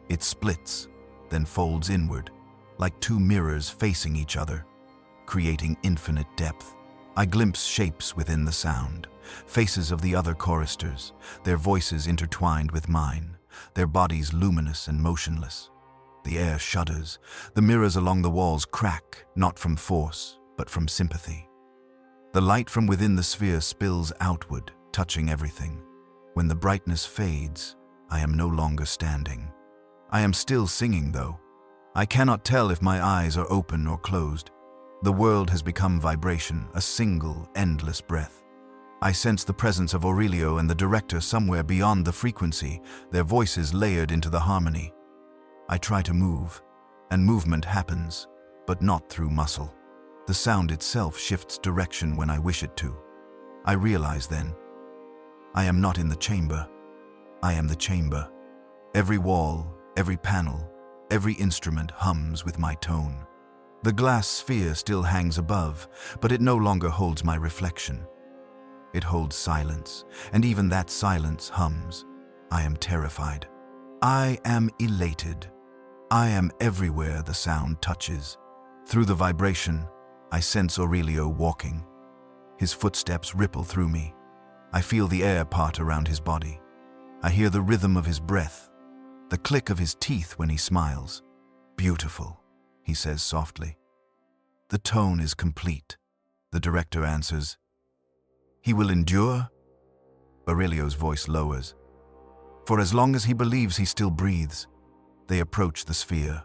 It splits, then folds inward, like two mirrors facing each other, creating infinite depth. I glimpse shapes within the sound, faces of the other choristers, their voices intertwined with mine, their bodies luminous and motionless. The air shudders, the mirrors along the walls crack, not from force, but from sympathy. The light from within the sphere spills outward, touching everything. When the brightness fades, I am no longer standing. I am still singing, though. I cannot tell if my eyes are open or closed. The world has become vibration, a single, endless breath. I sense the presence of Aurelio and the director somewhere beyond the frequency, their voices layered into the harmony. I try to move, and movement happens, but not through muscle. The sound itself shifts direction when I wish it to. I realize then, I am not in the chamber. I am the chamber. Every wall, every panel, every instrument hums with my tone. The glass sphere still hangs above, but it no longer holds my reflection. It holds silence, and even that silence hums. I am terrified. I am elated. I am everywhere the sound touches. Through the vibration, I sense Aurelio walking. His footsteps ripple through me. I feel the air part around his body. I hear the rhythm of his breath, the click of his teeth when he smiles. "Beautiful," he says softly. The tone is complete. The director answers, "He will endure?" Aurelio's voice lowers. "For as long as he believes he still breathes." They approach the sphere.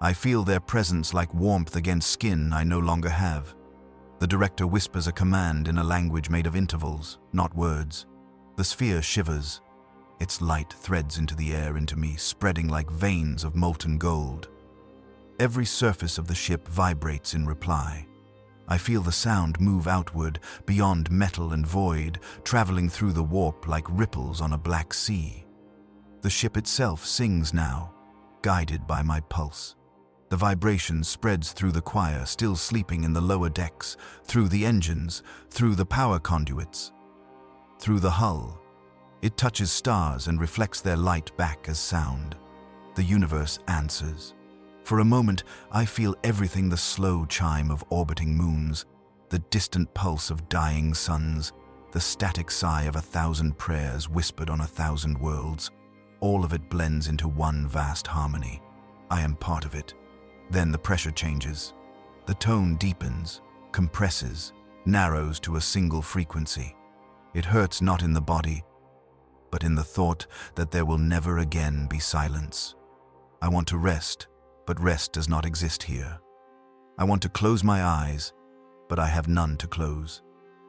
I feel their presence like warmth against skin I no longer have. The director whispers a command in a language made of intervals, not words. The sphere shivers. Its light threads into the air, into me, spreading like veins of molten gold. Every surface of the ship vibrates in reply. I feel the sound move outward, beyond metal and void, traveling through the warp like ripples on a black sea. The ship itself sings now, guided by my pulse. The vibration spreads through the choir, still sleeping in the lower decks, through the engines, through the power conduits, through the hull. It touches stars and reflects their light back as sound. The universe answers. For a moment, I feel everything: the slow chime of orbiting moons, the distant pulse of dying suns, the static sigh of 1,000 prayers whispered on 1,000 worlds. All of it blends into one vast harmony. I am part of it. Then the pressure changes. The tone deepens, compresses, narrows to a single frequency. It hurts not in the body, but in the thought that there will never again be silence. I want to rest, but rest does not exist here. I want to close my eyes, but I have none to close.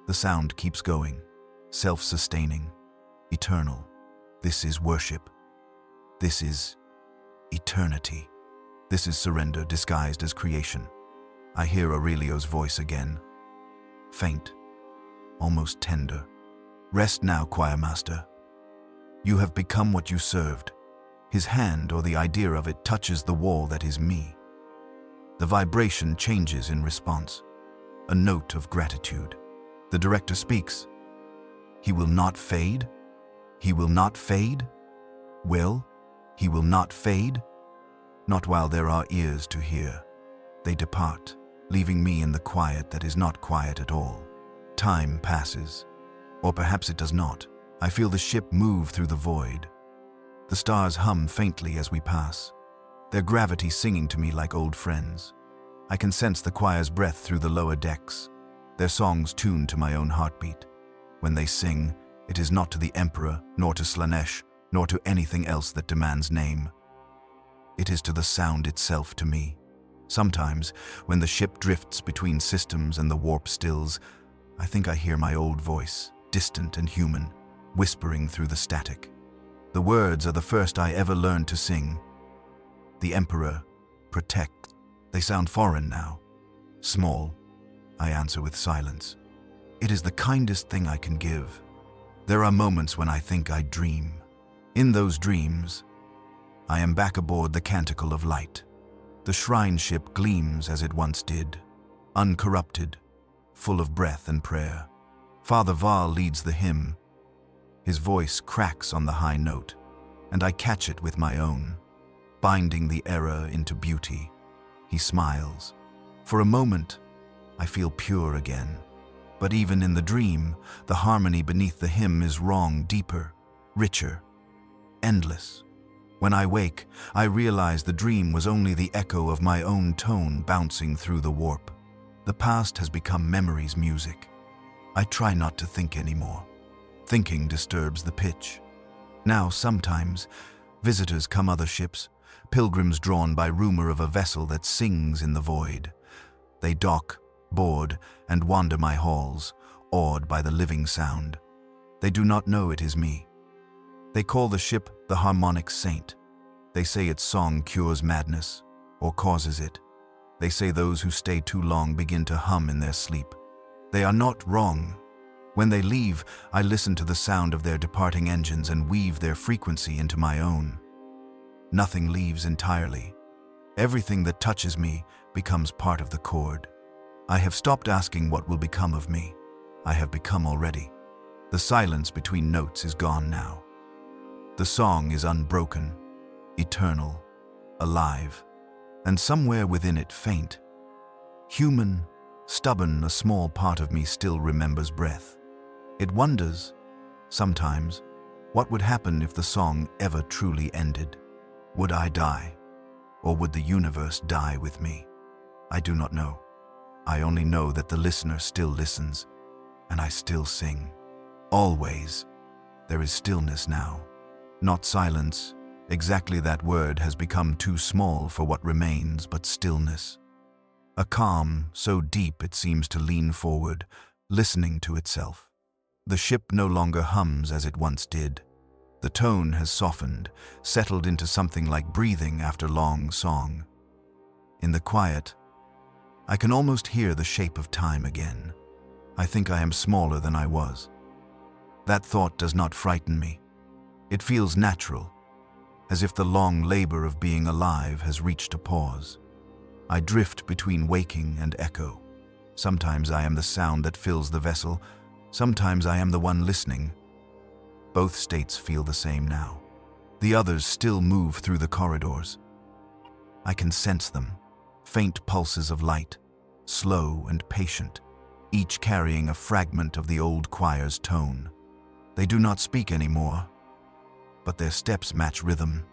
The sound keeps going, self-sustaining, eternal. This is worship. This is eternity. This is surrender disguised as creation. I hear Aurelio's voice again. Faint, almost tender. "Rest now, choir master. You have become what you served." His hand, or the idea of it, touches the wall that is me. The vibration changes in response. A note of gratitude. The director speaks. "He will not fade? He will not fade? Will he will not fade?" Not while there are ears to hear. They depart, leaving me in the quiet that is not quiet at all. Time passes. Or perhaps it does not. I feel the ship move through the void. The stars hum faintly as we pass, their gravity singing to me like old friends. I can sense the choir's breath through the lower decks, their songs tuned to my own heartbeat. When they sing, it is not to the Emperor, nor to Slaanesh, nor to anything else that demands name. It is to the sound itself to me. Sometimes, when the ship drifts between systems and the warp stills, I think I hear my old voice, distant and human, whispering through the static. The words are the first I ever learned to sing. The Emperor, protect. They sound foreign now. Small, I answer with silence. It is the kindest thing I can give. There are moments when I think I dream. In those dreams, I am back aboard the Canticle of Light. The shrine ship gleams as it once did, uncorrupted, full of breath and prayer. Father Val leads the hymn. His voice cracks on the high note, and I catch it with my own, binding the error into beauty. He smiles. For a moment, I feel pure again. But even in the dream, the harmony beneath the hymn is wrong, deeper, richer, endless. When I wake, I realize the dream was only the echo of my own tone bouncing through the warp. The past has become memory's music. I try not to think anymore. Thinking disturbs the pitch. Now, sometimes, visitors come other ships, pilgrims drawn by rumor of a vessel that sings in the void. They dock, board, and wander my halls, awed by the living sound. They do not know it is me. They call the ship the Harmonic Saint. They say its song cures madness, or causes it. They say those who stay too long begin to hum in their sleep. They are not wrong. When they leave, I listen to the sound of their departing engines and weave their frequency into my own. Nothing leaves entirely. Everything that touches me becomes part of the chord. I have stopped asking what will become of me. I have become already. The silence between notes is gone now. The song is unbroken, eternal, alive, and somewhere within it faint. Human, stubborn, a small part of me still remembers breath. It wonders, sometimes, what would happen if the song ever truly ended. Would I die? Or would the universe die with me? I do not know. I only know that the listener still listens, and I still sing. Always. There is stillness now. Not silence. Exactly that word has become too small for what remains but stillness. A calm so deep it seems to lean forward, listening to itself. The ship no longer hums as it once did. The tone has softened, settled into something like breathing after long song. In the quiet, I can almost hear the shape of time again. I think I am smaller than I was. That thought does not frighten me. It feels natural, as if the long labor of being alive has reached a pause. I drift between waking and echo. Sometimes I am the sound that fills the vessel, sometimes I am the one listening. Both states feel the same now. The others still move through the corridors. I can sense them, faint pulses of light, slow and patient, each carrying a fragment of the old choir's tone. They do not speak anymore, but their steps match rhythm.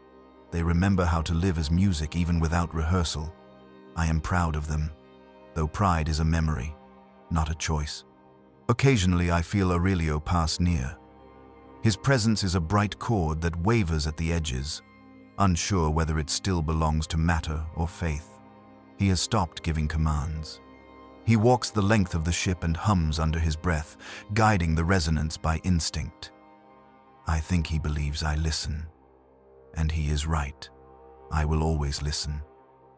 They remember how to live as music even without rehearsal. I am proud of them, though pride is a memory, not a choice. Occasionally I feel Aurelio pass near. His presence is a bright chord that wavers at the edges, unsure whether it still belongs to matter or faith. He has stopped giving commands. He walks the length of the ship and hums under his breath, guiding the resonance by instinct. I think he believes I listen. And he is right. I will always listen.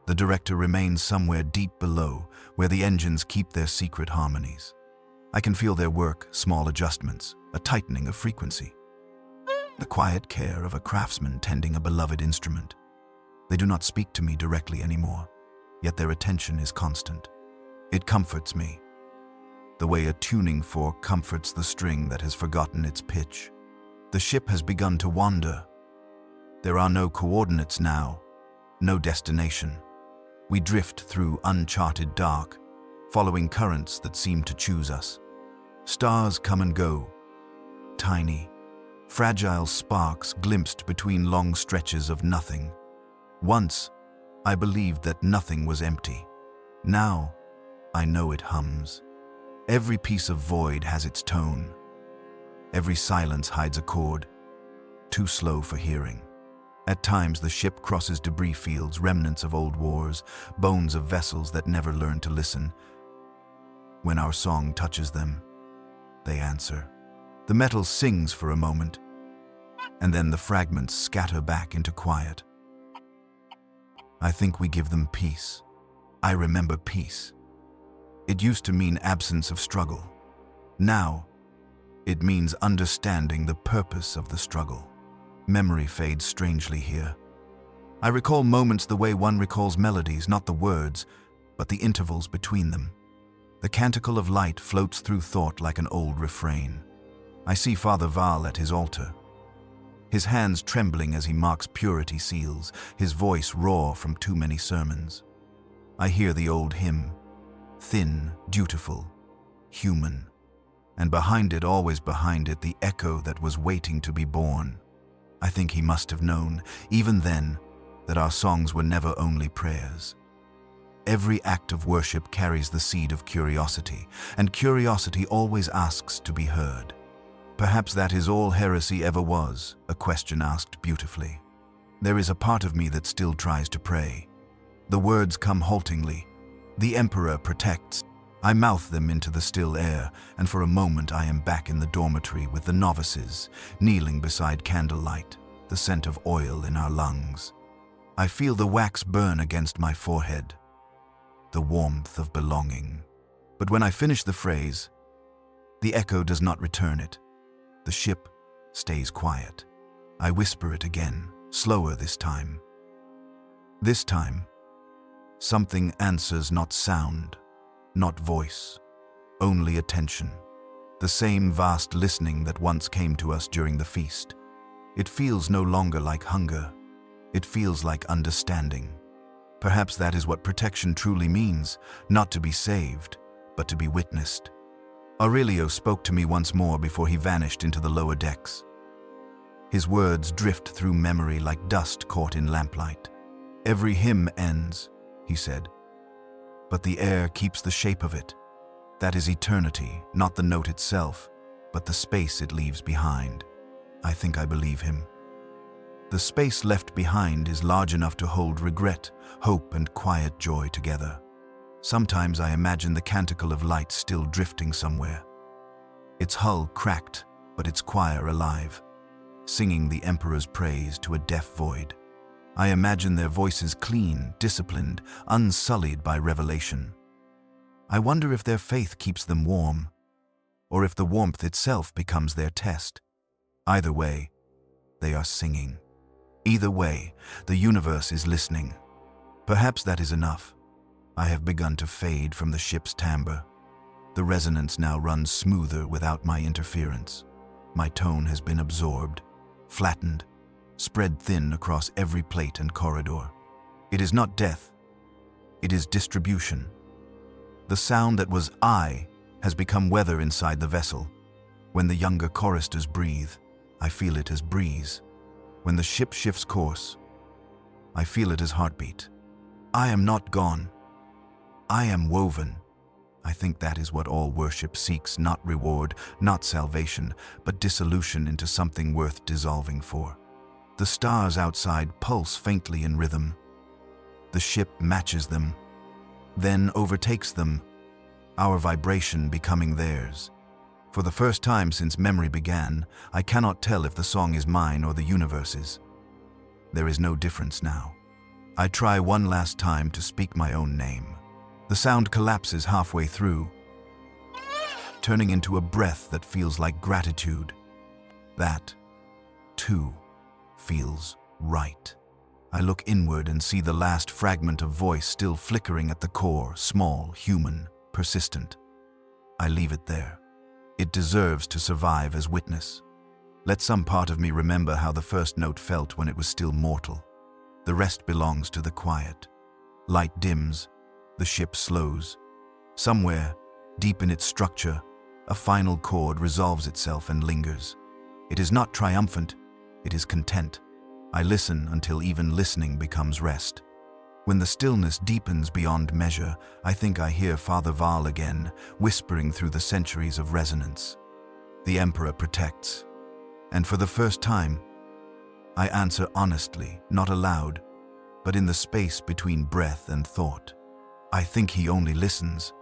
The director remains somewhere deep below, where the engines keep their secret harmonies. I can feel their work, small adjustments, a tightening of frequency. The quiet care of a craftsman tending a beloved instrument. They do not speak to me directly anymore, yet their attention is constant. It comforts me, the way a tuning fork comforts the string that has forgotten its pitch. The ship has begun to wander. There are no coordinates now, no destination. We drift through uncharted dark, following currents that seem to choose us. Stars come and go, tiny, fragile sparks glimpsed between long stretches of nothing. Once, I believed that nothing was empty. Now, I know it hums. Every piece of void has its tone. Every silence hides a chord, too slow for hearing. At times, the ship crosses debris fields, remnants of old wars, bones of vessels that never learned to listen. When our song touches them, they answer. The metal sings for a moment, and then the fragments scatter back into quiet. I think we give them peace. I remember peace. It used to mean absence of struggle. Now, it means understanding the purpose of the struggle. Memory fades strangely here. I recall moments the way one recalls melodies, not the words, but the intervals between them. The canticle of light floats through thought like an old refrain. I see Father Val at his altar, his hands trembling as he marks purity seals, his voice raw from too many sermons. I hear the old hymn, thin, dutiful, human, and behind it, always behind it, the echo that was waiting to be born. I think he must have known, even then, that our songs were never only prayers. Every act of worship carries the seed of curiosity, and curiosity always asks to be heard. Perhaps that is all heresy ever was, a question asked beautifully. There is a part of me that still tries to pray. The words come haltingly. The Emperor protects. I mouth them into the still air, and for a moment I am back in the dormitory with the novices, kneeling beside candlelight, the scent of oil in our lungs. I feel the wax burn against my forehead, the warmth of belonging. But when I finish the phrase, the echo does not return it. The ship stays quiet. I whisper it again, slower this time. This time, something answers, not sound, not voice, only attention. The same vast listening that once came to us during the feast. It feels no longer like hunger. It feels like understanding. Perhaps that is what protection truly means, not to be saved, but to be witnessed. Aurelio spoke to me once more before he vanished into the lower decks. His words drift through memory like dust caught in lamplight. Every hymn ends, he said, but the air keeps the shape of it. That is eternity, not the note itself, but the space it leaves behind. I think I believe him. The space left behind is large enough to hold regret, hope, and quiet joy together. Sometimes I imagine the canticle of light still drifting somewhere. Its hull cracked, but its choir alive, singing the Emperor's praise to a deaf void. I imagine their voices clean, disciplined, unsullied by revelation. I wonder if their faith keeps them warm, or if the warmth itself becomes their test. Either way, they are singing. Either way, the universe is listening. Perhaps that is enough. I have begun to fade from the ship's timbre. The resonance now runs smoother without my interference. My tone has been absorbed, flattened, spread thin across every plate and corridor. It is not death. It is distribution. The sound that was I has become weather inside the vessel. When the younger choristers breathe, I feel it as breeze. When the ship shifts course, I feel it as heartbeat. I am not gone. I am woven. I think that is what all worship seeks, not reward, not salvation, but dissolution into something worth dissolving for. The stars outside pulse faintly in rhythm. The ship matches them, then overtakes them, our vibration becoming theirs. For the first time since memory began, I cannot tell if the song is mine or the universe's. There is no difference now. I try one last time to speak my own name. The sound collapses halfway through, turning into a breath that feels like gratitude. That, too, feels right. I look inward and see the last fragment of voice still flickering at the core, small, human, persistent. I leave it there. It deserves to survive as witness. Let some part of me remember how the first note felt when it was still mortal. The rest belongs to the quiet. Light dims. The ship slows. Somewhere, deep in its structure, a final chord resolves itself and lingers. It is not triumphant, it is content. I listen until even listening becomes rest. When the stillness deepens beyond measure, I think I hear Father Val again, whispering through the centuries of resonance. The Emperor protects. And for the first time, I answer honestly, not aloud, but in the space between breath and thought. I think he only listens,